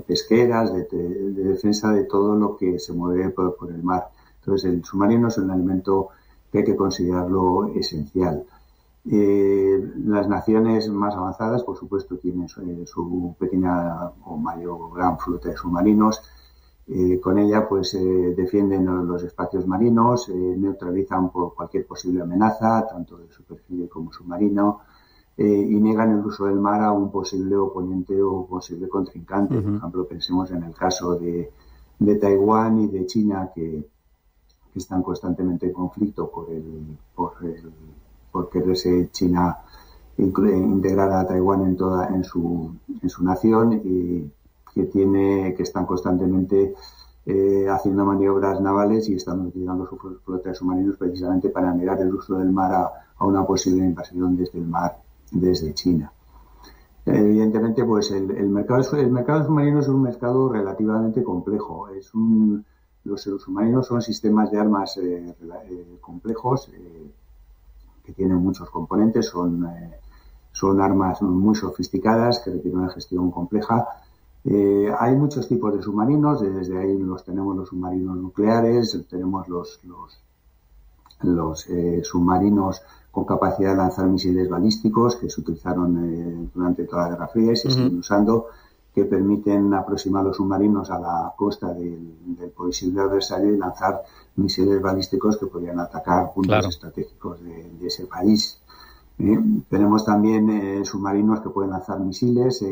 pesqueras, de defensa de todo lo que se mueve por el mar. Entonces, el submarino es un elemento que hay que considerarlo esencial. Las naciones más avanzadas, por supuesto, tienen su pequeña o mayor gran flota de submarinos. Con ella, pues, defienden los espacios marinos, neutralizan por cualquier posible amenaza, tanto de superficie como submarino, y niegan el uso del mar a un posible oponente o posible contrincante. Por ejemplo, pensemos en el caso de Taiwán y de China, que están constantemente en conflicto por quererse China integrar a Taiwán en su nación, y que están constantemente haciendo maniobras navales y están utilizando su flota de submarinos precisamente para negar el uso del mar a una posible invasión desde el mar, desde China. Evidentemente, pues el mercado submarino es un mercado relativamente complejo. Los submarinos son sistemas de armas complejos que tienen muchos componentes, son armas muy sofisticadas que requieren una gestión compleja. Hay muchos tipos de submarinos, desde ahí tenemos los submarinos nucleares, tenemos los submarinos con capacidad de lanzar misiles balísticos que se utilizaron durante toda la Guerra Fría y se siguen usando, que permiten aproximar los submarinos a la costa del posible adversario y lanzar misiles balísticos que podrían atacar puntos estratégicos de ese país. Tenemos también submarinos que pueden lanzar misiles,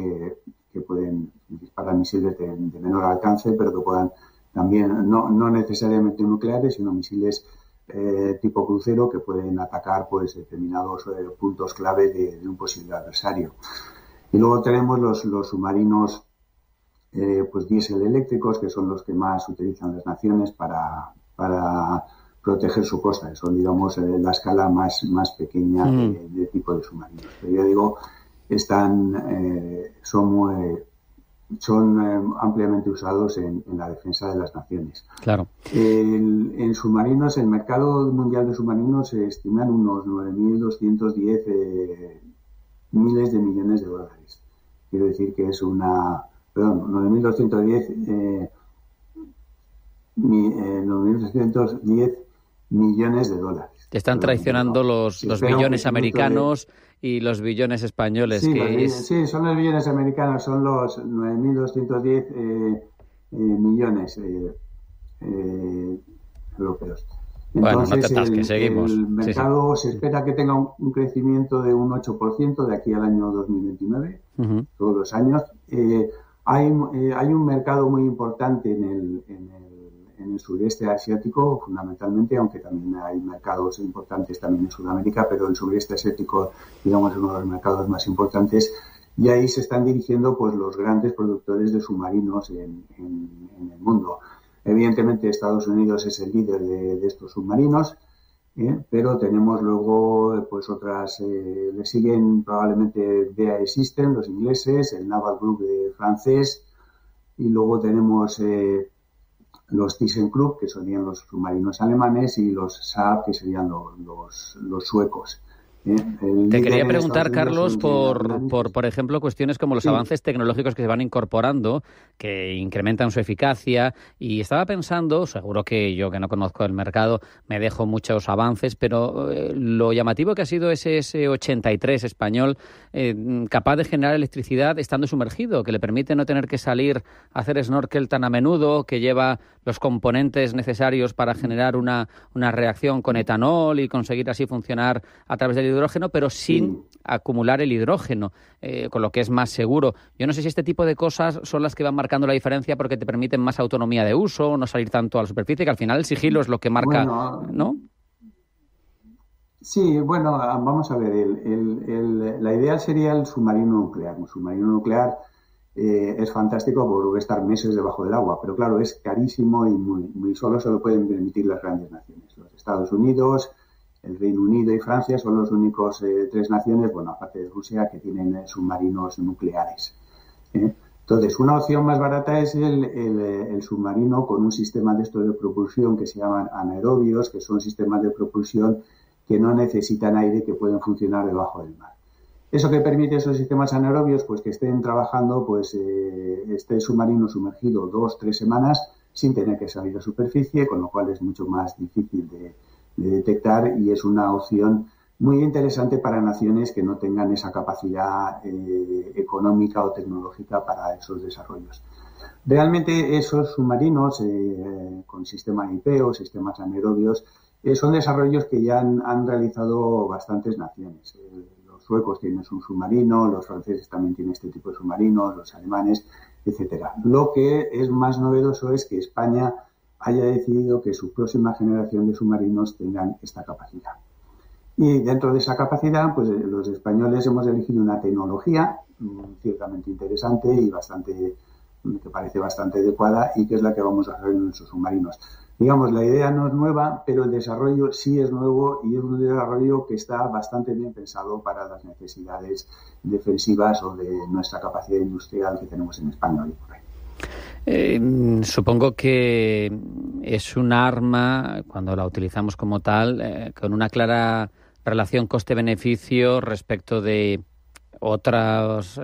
que pueden disparar misiles de menor alcance, pero que puedan también, no necesariamente nucleares, sino misiles tipo crucero que pueden atacar pues determinados puntos clave de un posible adversario. Y luego tenemos los submarinos pues diésel eléctricos, que son los que más utilizan las naciones para proteger su costa, que son, digamos, la escala más pequeña de tipo de submarinos. Pero ya digo, son ampliamente usados en la defensa de las naciones. Claro. En submarinos, el mercado mundial de submarinos se estiman unos 9.210 miles de millones de dólares. Quiero decir que es 9.210 millones de dólares. Están traicionando los billones americanos y los billones españoles. Sí, son los billones americanos, son los 9.210 millones europeos. Entonces, bueno, no te atasques, seguimos. El mercado se espera que tenga un crecimiento de un 8% de aquí al año 2029, todos los años. Hay un mercado muy importante en el sureste asiático, fundamentalmente, aunque también hay mercados importantes también en Sudamérica, pero el sureste asiático, digamos, es uno de los mercados más importantes, y ahí se están dirigiendo pues los grandes productores de submarinos en el mundo. Evidentemente, Estados Unidos es el líder de estos submarinos, pero tenemos luego pues otras, le siguen probablemente BAE Systems, los ingleses, el Naval Group francés, y luego tenemos los ThyssenKrupp, que serían los submarinos alemanes, y los Saab, que serían los suecos. Te quería preguntar, Carlos, por ejemplo, cuestiones como los avances tecnológicos que se van incorporando, que incrementan su eficacia, y estaba pensando, seguro que yo, que no conozco el mercado, me dejo muchos avances, pero lo llamativo que ha sido ese S-83 español, capaz de generar electricidad estando sumergido, que le permite no tener que salir a hacer snorkel tan a menudo, que lleva los componentes necesarios para generar una reacción con etanol y conseguir así funcionar a través del hidrógeno, pero sin acumular el hidrógeno, con lo que es más seguro. Yo no sé si este tipo de cosas son las que van marcando la diferencia porque te permiten más autonomía de uso, no salir tanto a la superficie, que al final el sigilo es lo que marca, ¿no? Sí, bueno, vamos a ver, la idea sería el submarino nuclear. Un submarino nuclear es fantástico porque puede estar meses debajo del agua, pero claro, es carísimo y muy solo se lo pueden permitir las grandes naciones. Los Estados Unidos, el Reino Unido y Francia son los únicos 3 naciones, bueno, aparte de Rusia, que tienen submarinos nucleares. Entonces, una opción más barata es el submarino con un sistema de propulsión que se llaman anaerobios, que son sistemas de propulsión que no necesitan aire, que pueden funcionar debajo del mar. ¿Eso que permite esos sistemas anaerobios? Pues que estén trabajando, este submarino sumergido 2-3 semanas sin tener que salir a superficie, con lo cual es mucho más difícil de detectar y es una opción muy interesante para naciones que no tengan esa capacidad económica o tecnológica para esos desarrollos. Realmente esos submarinos con sistema IP o sistemas anaerobios son desarrollos que ya han realizado bastantes naciones. Los suecos tienen un submarino, los franceses también tienen este tipo de submarinos, los alemanes, etcétera. Lo que es más novedoso es que España haya decidido que su próxima generación de submarinos tengan esta capacidad. Y dentro de esa capacidad, pues los españoles hemos elegido una tecnología ciertamente interesante y que parece bastante adecuada y que es la que vamos a hacer en nuestros submarinos. Digamos, la idea no es nueva, pero el desarrollo sí es nuevo y es un desarrollo que está bastante bien pensado para las necesidades defensivas o de nuestra capacidad industrial que tenemos en España hoy por hoy. Supongo que es un arma, cuando la utilizamos como tal, con una clara relación coste-beneficio respecto de otras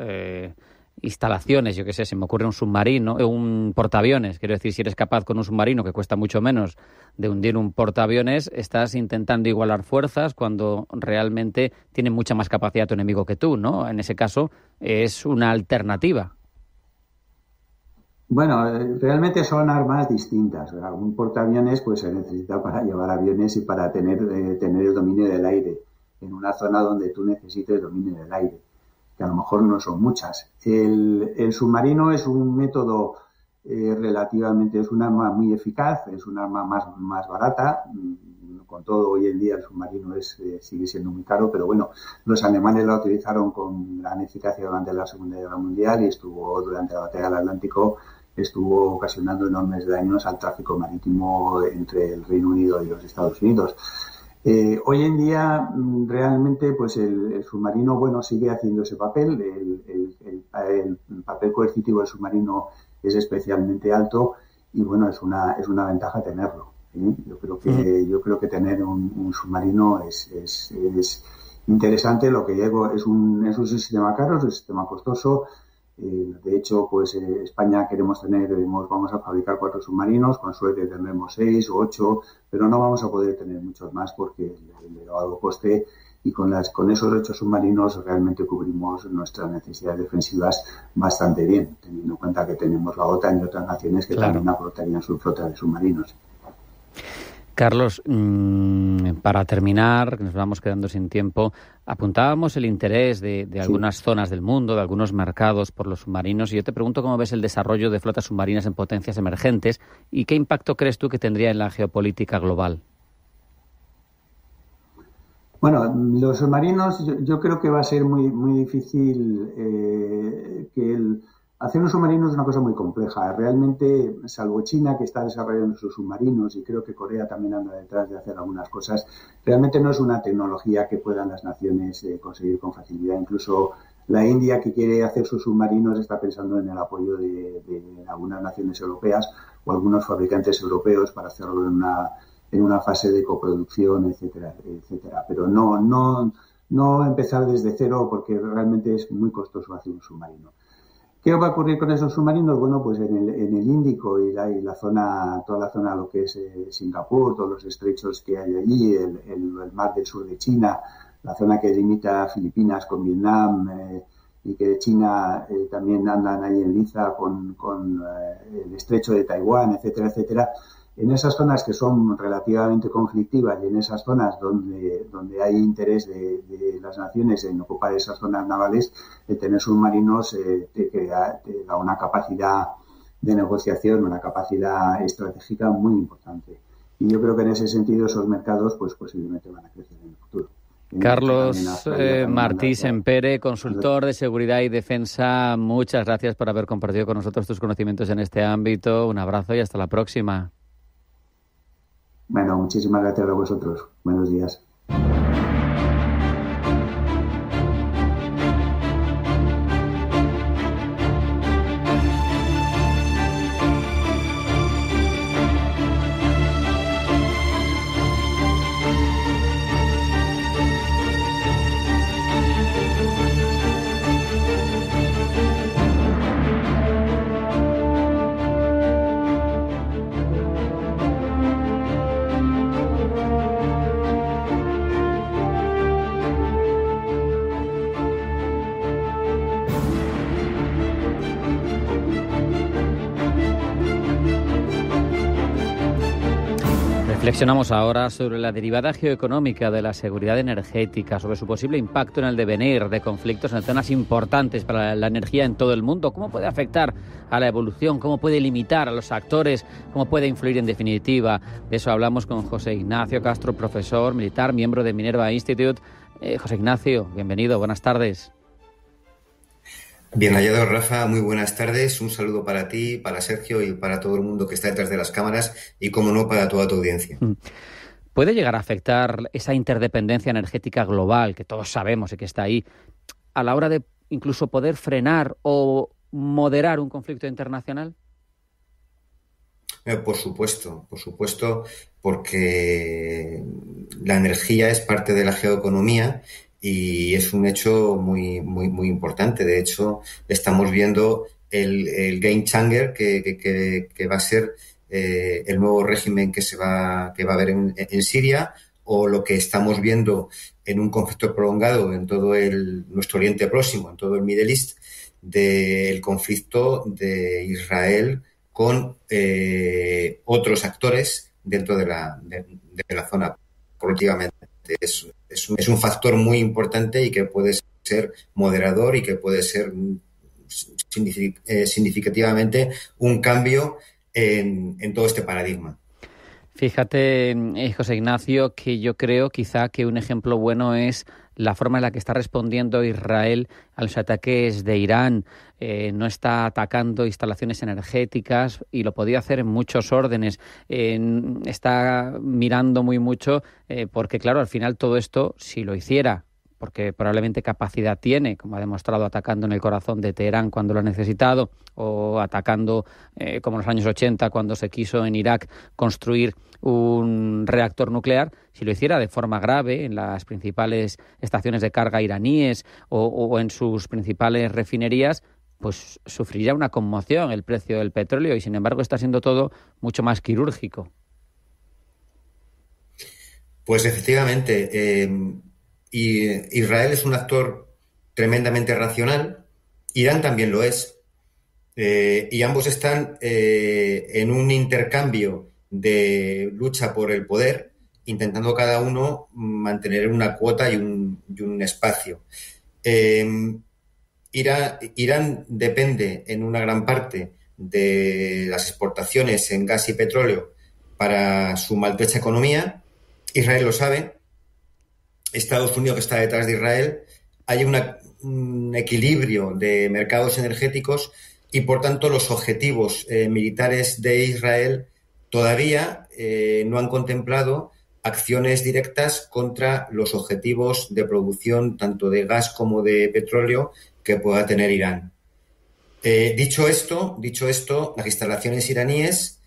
instalaciones. Yo qué sé, se me ocurre un submarino, un portaaviones. Quiero decir, si eres capaz con un submarino que cuesta mucho menos de hundir un portaaviones, estás intentando igualar fuerzas cuando realmente tiene mucha más capacidad tu enemigo que tú, ¿no? En ese caso es una alternativa. Bueno, realmente son armas distintas. Un portaaviones pues se necesita para llevar aviones y para tener el dominio del aire en una zona donde tú necesites dominio del aire, que a lo mejor no son muchas. El submarino es un método relativamente, es un arma muy eficaz, es un arma más barata. Con todo, hoy en día el submarino sigue siendo muy caro, pero bueno, los alemanes lo utilizaron con gran eficacia durante la Segunda Guerra Mundial y durante la Batalla del Atlántico estuvo ocasionando enormes daños al tráfico marítimo entre el Reino Unido y los Estados Unidos. Hoy en día realmente pues el submarino sigue haciendo ese papel. El papel coercitivo del submarino es especialmente alto y es una ventaja tenerlo. Yo creo que tener un submarino es interesante. Lo que llego es un sistema caro, es un sistema costoso. De hecho, pues España vamos a fabricar 4 submarinos, con suerte tendremos 6 o 8, pero no vamos a poder tener muchos más porque el elevado coste, y con esos 8 submarinos realmente cubrimos nuestras necesidades defensivas bastante bien, teniendo en cuenta que tenemos la OTAN y otras naciones que también aportarían su flota de submarinos. Carlos, para terminar, nos vamos quedando sin tiempo, apuntábamos el interés de algunas zonas del mundo, de algunos mercados por los submarinos, y yo te pregunto cómo ves el desarrollo de flotas submarinas en potencias emergentes y qué impacto crees tú que tendría en la geopolítica global. Bueno, los submarinos yo creo que va a ser muy difícil hacer un submarino es una cosa muy compleja. Realmente, salvo China, que está desarrollando sus submarinos, y creo que Corea también anda detrás de hacer algunas cosas, realmente no es una tecnología que puedan las naciones conseguir con facilidad. Incluso la India, que quiere hacer sus submarinos, está pensando en el apoyo de algunas naciones europeas o algunos fabricantes europeos para hacerlo en una fase de coproducción, etcétera, etcétera. Pero no empezar desde cero, porque realmente es muy costoso hacer un submarino. ¿Qué va a ocurrir con esos submarinos? Bueno, pues en el Índico y toda la zona, lo que es Singapur, todos los estrechos que hay allí, el mar del sur de China, la zona que limita Filipinas con Vietnam, y que China también andan ahí en liza con el estrecho de Taiwán, etcétera, etcétera. En esas zonas que son relativamente conflictivas y en esas zonas donde hay interés de las naciones en ocupar esas zonas navales, tener submarinos te da una capacidad de negociación, una capacidad estratégica muy importante. Y yo creo que en ese sentido esos mercados pues posiblemente van a crecer en el futuro. Carlos Martí Sempere, consultor de seguridad y defensa, muchas gracias por haber compartido con nosotros tus conocimientos en este ámbito. Un abrazo y hasta la próxima. Bueno, muchísimas gracias a vosotros. Buenos días. Reflexionamos ahora sobre la derivada geoeconómica de la seguridad energética, sobre su posible impacto en el devenir de conflictos en zonas importantes para la energía en todo el mundo, cómo puede afectar a la evolución, cómo puede limitar a los actores, cómo puede influir en definitiva. De eso hablamos con José Ignacio Castro, profesor militar, miembro de Minerva Institute. José Ignacio, bienvenido, buenas tardes. Bien hallado, Rafa, muy buenas tardes. Un saludo para ti, para Sergio y para todo el mundo que está detrás de las cámaras y, como no, para toda tu audiencia. ¿Puede llegar a afectar esa interdependencia energética global que todos sabemos y que está ahí a la hora de incluso poder frenar o moderar un conflicto internacional? Por supuesto, porque la energía es parte de la geoeconomía y es un hecho muy importante. De hecho, estamos viendo el game changer que va a ser el nuevo régimen que va a haber en Siria, o lo que estamos viendo en un conflicto prolongado en todo nuestro Oriente Próximo, en todo el Middle East, del conflicto de Israel con otros actores dentro de la zona. Políticamente es un factor muy importante y que puede ser moderador y que puede ser significativamente un cambio en todo este paradigma. Fíjate, José Ignacio, que yo creo quizá que un ejemplo bueno es la forma en la que está respondiendo Israel a los ataques de Irán. No está atacando instalaciones energéticas y lo podía hacer en muchos órdenes. Está mirando mucho porque, claro, al final todo esto, si lo hiciera, porque probablemente capacidad tiene, como ha demostrado atacando en el corazón de Teherán cuando lo ha necesitado, o atacando como en los años 80 cuando se quiso en Irak construir un reactor nuclear, si lo hiciera de forma grave en las principales estaciones de carga iraníes o en sus principales refinerías, pues sufriría una conmoción el precio del petróleo y, sin embargo, está siendo todo mucho más quirúrgico. Pues efectivamente, Israel es un actor tremendamente racional, Irán también lo es, y ambos están en un intercambio de lucha por el poder, intentando cada uno mantener una cuota y un espacio. Irán depende en una gran parte de las exportaciones en gas y petróleo para su maltrecha economía. Israel lo sabe. Estados Unidos, que está detrás de Israel. Hay un equilibrio de mercados energéticos y, por tanto, los objetivos militares de Israel todavía no han contemplado acciones directas contra los objetivos de producción tanto de gas como de petróleo que pueda tener Irán. Dicho esto, las instalaciones iraníes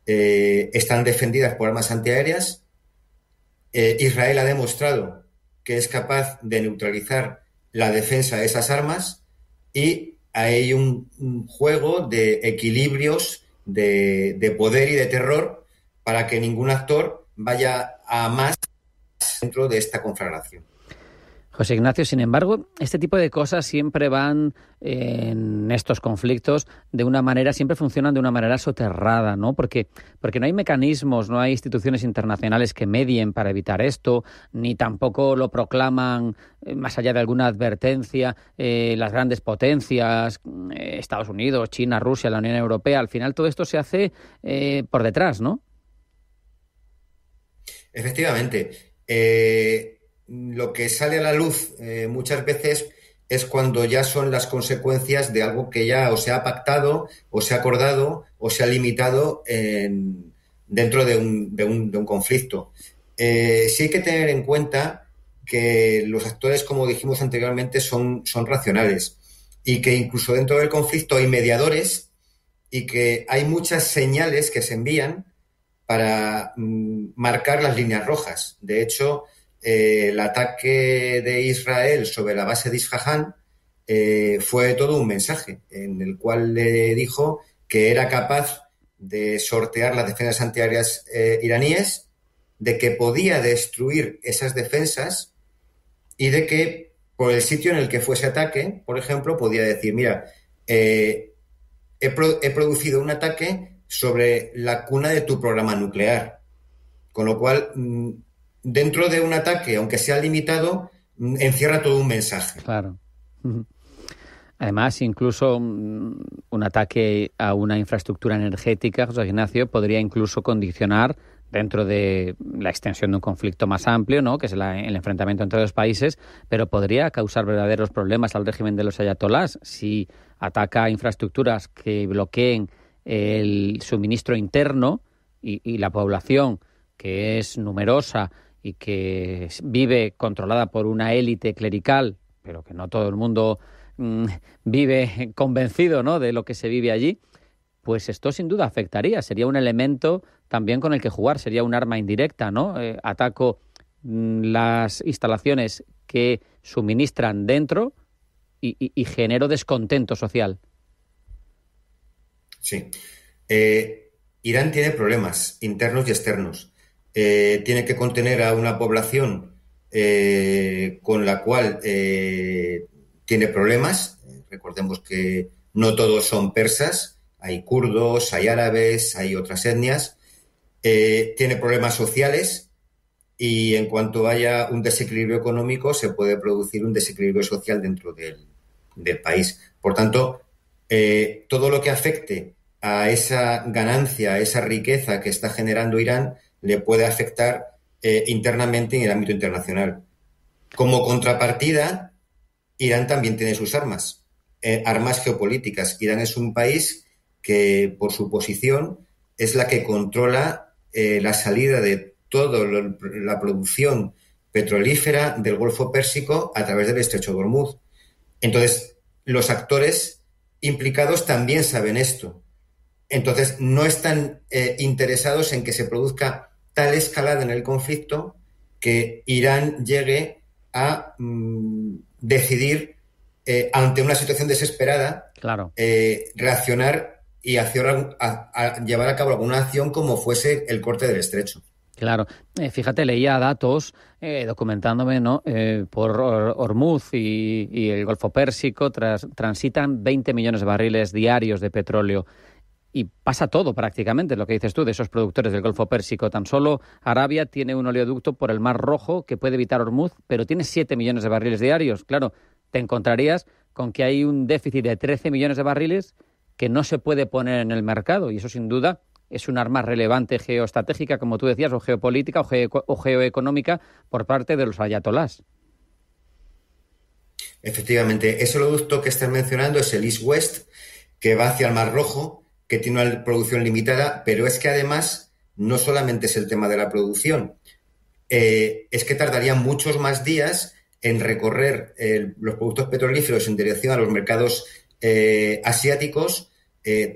están defendidas por armas antiaéreas. Israel ha demostrado que es capaz de neutralizar la defensa de esas armas y hay un juego de equilibrios de poder y de terror para que ningún actor vaya a más dentro de esta conflagración. José Ignacio, sin embargo, este tipo de cosas siempre van en estos conflictos siempre funcionan de una manera soterrada, ¿no? Porque no hay mecanismos, no hay instituciones internacionales que medien para evitar esto, ni tampoco lo proclaman, más allá de alguna advertencia, las grandes potencias, Estados Unidos, China, Rusia, la Unión Europea. Al final todo esto se hace por detrás, ¿no? Efectivamente. Lo que sale a la luz muchas veces es cuando ya son las consecuencias de algo que ya o se ha pactado, o se ha acordado, o se ha limitado dentro de un conflicto. Sí hay que tener en cuenta que los actores, como dijimos anteriormente, son racionales y que incluso dentro del conflicto hay mediadores y que hay muchas señales que se envían para marcar las líneas rojas. De hecho, el ataque de Israel sobre la base de Isfahan fue todo un mensaje en el cual le dijo que era capaz de sortear las defensas antiaéreas iraníes, de que podía destruir esas defensas y de que por el sitio en el que fuese ataque, por ejemplo, podía decir, mira, he producido un ataque sobre la cuna de tu programa nuclear. Con lo cual, dentro de un ataque, aunque sea limitado, encierra todo un mensaje. Claro. Además, incluso un ataque a una infraestructura energética, José Ignacio, podría incluso condicionar, dentro de la extensión de un conflicto más amplio, ¿no?, que es el enfrentamiento entre dos países, pero podría causar verdaderos problemas al régimen de los ayatolás si ataca a infraestructuras que bloqueen el suministro interno y la población, que es numerosa y que vive controlada por una élite clerical, pero que no todo el mundo vive convencido, ¿no?, de lo que se vive allí, pues esto sin duda afectaría. Sería un elemento también con el que jugar, sería un arma indirecta, ¿no? Ataco las instalaciones que suministran dentro y genero descontento social. Sí. Irán tiene problemas internos y externos. Tiene que contener a una población con la cual tiene problemas. Recordemos que no todos son persas, hay kurdos, hay árabes, hay otras etnias. Tiene problemas sociales y en cuanto haya un desequilibrio económico se puede producir un desequilibrio social dentro del país. Por tanto, todo lo que afecte a esa ganancia, a esa riqueza que está generando Irán, le puede afectar internamente en el ámbito internacional. Como contrapartida, Irán también tiene sus armas geopolíticas. Irán es un país que, por su posición, es la que controla la salida de toda la producción petrolífera del Golfo Pérsico a través del Estrecho de Hormuz. Entonces, los actores implicados también saben esto. Entonces, no están interesados en que se produzca tal escalada en el conflicto que Irán llegue a decidir, ante una situación desesperada, claro, reaccionar y a llevar a cabo alguna acción como fuese el corte del estrecho. Claro. Fíjate, leía datos, documentándome, ¿no? Por Hormuz y el Golfo Pérsico transitan 20 millones de barriles diarios de petróleo. Y pasa todo prácticamente, lo que dices tú, de esos productores del Golfo Pérsico. Tan solo Arabia tiene un oleoducto por el Mar Rojo que puede evitar Hormuz, pero tiene 7 millones de barriles diarios. Claro, te encontrarías con que hay un déficit de 13 millones de barriles que no se puede poner en el mercado. Y eso, sin duda, es un arma relevante geoestratégica, como tú decías, o geopolítica o geoeconómica por parte de los ayatolás. Efectivamente, ese oleoducto que estás mencionando es el East-West, que va hacia el Mar Rojo, que tiene una producción limitada, pero es que además no solamente es el tema de la producción, es que tardaría muchos más días en recorrer los productos petrolíferos en dirección a los mercados asiáticos,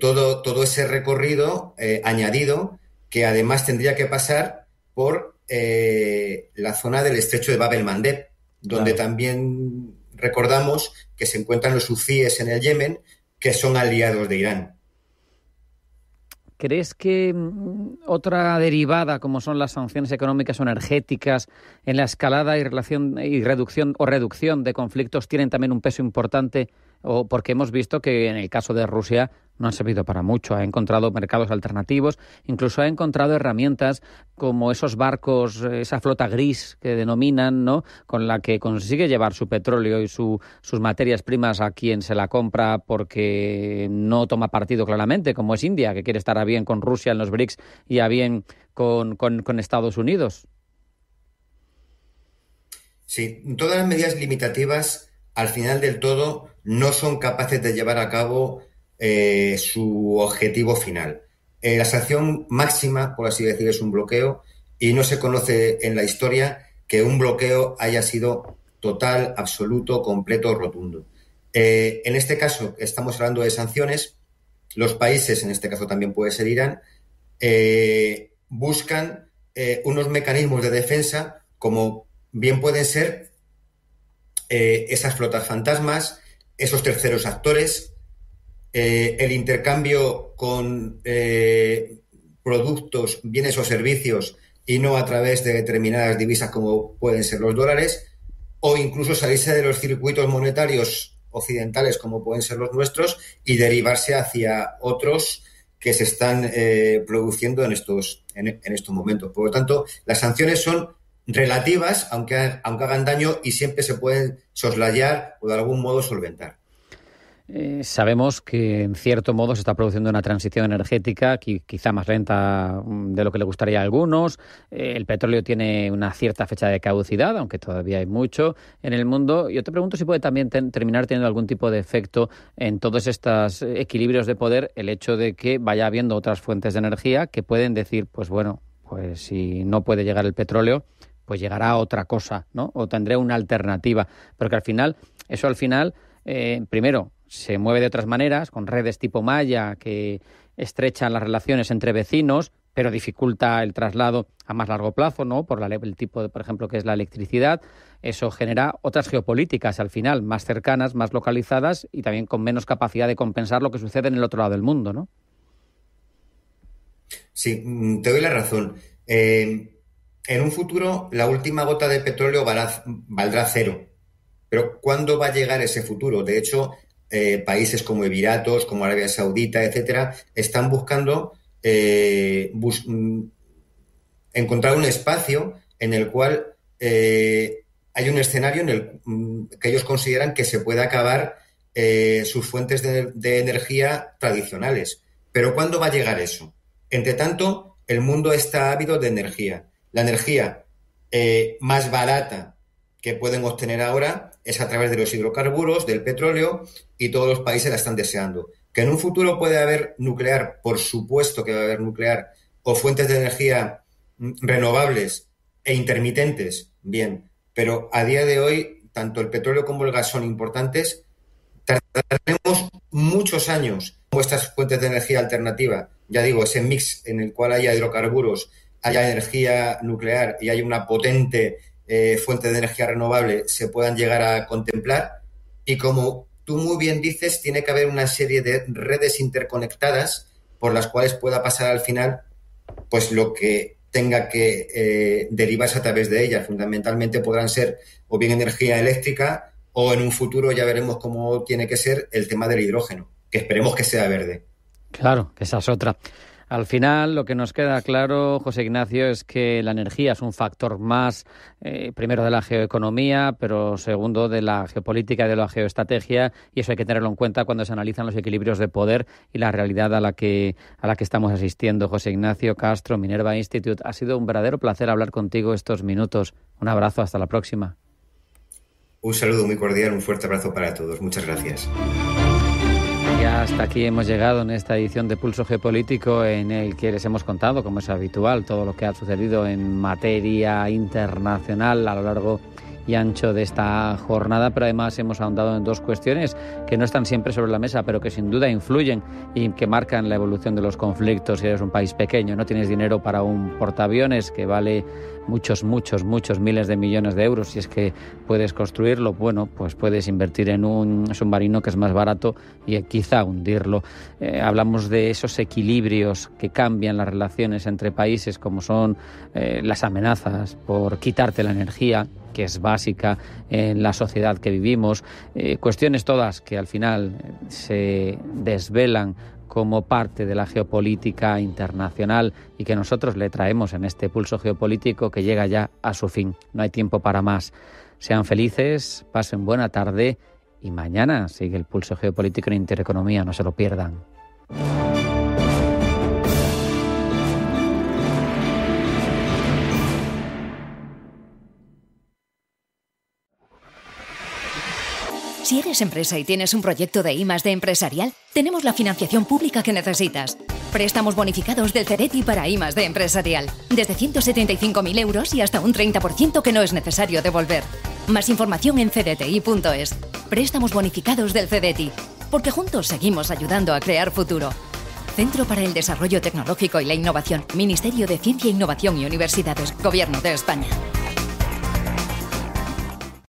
todo ese recorrido añadido, que además tendría que pasar por la zona del estrecho de Bab el-Mandeb, donde también recordamos que se encuentran los hutíes en el Yemen, que son aliados de Irán. ¿crees que otra derivada, como son las sanciones económicas o energéticas, en la escalada y reducción de conflictos tienen también un peso importante? O porque hemos visto que en el caso de Rusia no han servido para mucho. Ha encontrado mercados alternativos, incluso ha encontrado herramientas como esos barcos, esa flota gris que denominan, ¿no?, con la que consigue llevar su petróleo y sus materias primas a quien se la compra porque no toma partido claramente, como es India, que quiere estar a bien con Rusia en los BRICS y a bien con Estados Unidos. Sí, todas las medidas limitativas al final del todo no son capaces de llevar a cabo su objetivo final. La sanción máxima, por así decir, es un bloqueo, y no se conoce en la historia que un bloqueo haya sido total, absoluto, completo, rotundo. En este caso, estamos hablando de sanciones. Los países, en este caso también puede ser Irán, buscan unos mecanismos de defensa, como bien pueden ser esas flotas fantasmas, esos terceros actores, el intercambio con productos, bienes o servicios, y no a través de determinadas divisas como pueden ser los dólares, o incluso salirse de los circuitos monetarios occidentales como pueden ser los nuestros y derivarse hacia otros que se están produciendo en estos momentos. Por lo tanto, las sanciones son relativas, aunque hagan daño, y siempre se pueden soslayar o de algún modo solventar. Sabemos que en cierto modo se está produciendo una transición energética quizá más lenta de lo que le gustaría a algunos. El petróleo tiene una cierta fecha de caducidad, aunque todavía hay mucho en el mundo. Yo te pregunto si puede también terminar teniendo algún tipo de efecto en todos estos equilibrios de poder el hecho de que vaya habiendo otras fuentes de energía que pueden decir, pues bueno, pues si no puede llegar el petróleo, pues llegará otra cosa, ¿no? O tendré una alternativa. Pero que al final, primero, se mueve de otras maneras, con redes tipo malla que estrechan las relaciones entre vecinos, pero dificulta el traslado a más largo plazo, ¿no?, por el tipo, por ejemplo, que es la electricidad. Eso genera otras geopolíticas, al final, más cercanas, más localizadas y también con menos capacidad de compensar lo que sucede en el otro lado del mundo, ¿no? Sí, te doy la razón. En un futuro, la última gota de petróleo valdrá cero. Pero ¿cuándo va a llegar ese futuro? De hecho, países como Emiratos, como Arabia Saudita, etcétera, están buscando encontrar un espacio en el cual hay un escenario en el que ellos consideran que se puede acabar sus fuentes de energía tradicionales. Pero ¿cuándo va a llegar eso? Entre tanto, el mundo está ávido de energía. La energía más barata que pueden obtener ahora es a través de los hidrocarburos, del petróleo, y todos los países la están deseando. Que en un futuro puede haber nuclear, por supuesto que va a haber nuclear, o fuentes de energía renovables e intermitentes, bien, pero a día de hoy tanto el petróleo como el gas son importantes. Tardaremos muchos años con estas fuentes de energía alternativa, ya digo, ese mix en el cual haya hidrocarburos, haya energía nuclear y haya una potente fuente de energía renovable, se puedan llegar a contemplar. Y como tú muy bien dices, tiene que haber una serie de redes interconectadas por las cuales pueda pasar al final pues lo que tenga que derivarse a través de ellas. Fundamentalmente podrán ser o bien energía eléctrica, o en un futuro ya veremos cómo tiene que ser el tema del hidrógeno, que esperemos que sea verde. Claro, que esa es otra. Al final, lo que nos queda claro, José Ignacio, es que la energía es un factor más, primero de la geoeconomía, pero segundo de la geopolítica y de la geoestrategia, y eso hay que tenerlo en cuenta cuando se analizan los equilibrios de poder y la realidad a la que estamos asistiendo. José Ignacio Castro, Minerva Institute, ha sido un verdadero placer hablar contigo estos minutos. Un abrazo, hasta la próxima. Un saludo muy cordial, un fuerte abrazo para todos. Muchas gracias. Y hasta aquí hemos llegado en esta edición de Pulso Geopolítico, en el que les hemos contado, como es habitual, todo lo que ha sucedido en materia internacional a lo largo y ancho de esta jornada, pero además hemos ahondado en dos cuestiones que no están siempre sobre la mesa, pero que sin duda influyen y que marcan la evolución de los conflictos. Si eres un país pequeño, no tienes dinero para un portaaviones que vale muchos miles de millones de euros. Si es que puedes construirlo, bueno, pues puedes invertir en un submarino que es más barato y quizá hundirlo. Hablamos de esos equilibrios que cambian las relaciones entre países, como son las amenazas por quitarte la energía, que es básica en la sociedad que vivimos, cuestiones todas que al final se desvelan como parte de la geopolítica internacional y que nosotros le traemos en este pulso geopolítico que llega ya a su fin. No hay tiempo para más. Sean felices, pasen buena tarde y mañana sigue el pulso geopolítico en Intereconomía, no se lo pierdan. Si eres empresa y tienes un proyecto de I+D empresarial, tenemos la financiación pública que necesitas. Préstamos bonificados del Cereti para I+D empresarial. Desde 175.000 euros y hasta un 30% que no es necesario devolver. Más información en cdti.es. Préstamos bonificados del Cereti. Porque juntos seguimos ayudando a crear futuro. Centro para el Desarrollo Tecnológico y la Innovación. Ministerio de Ciencia, Innovación y Universidades. Gobierno de España.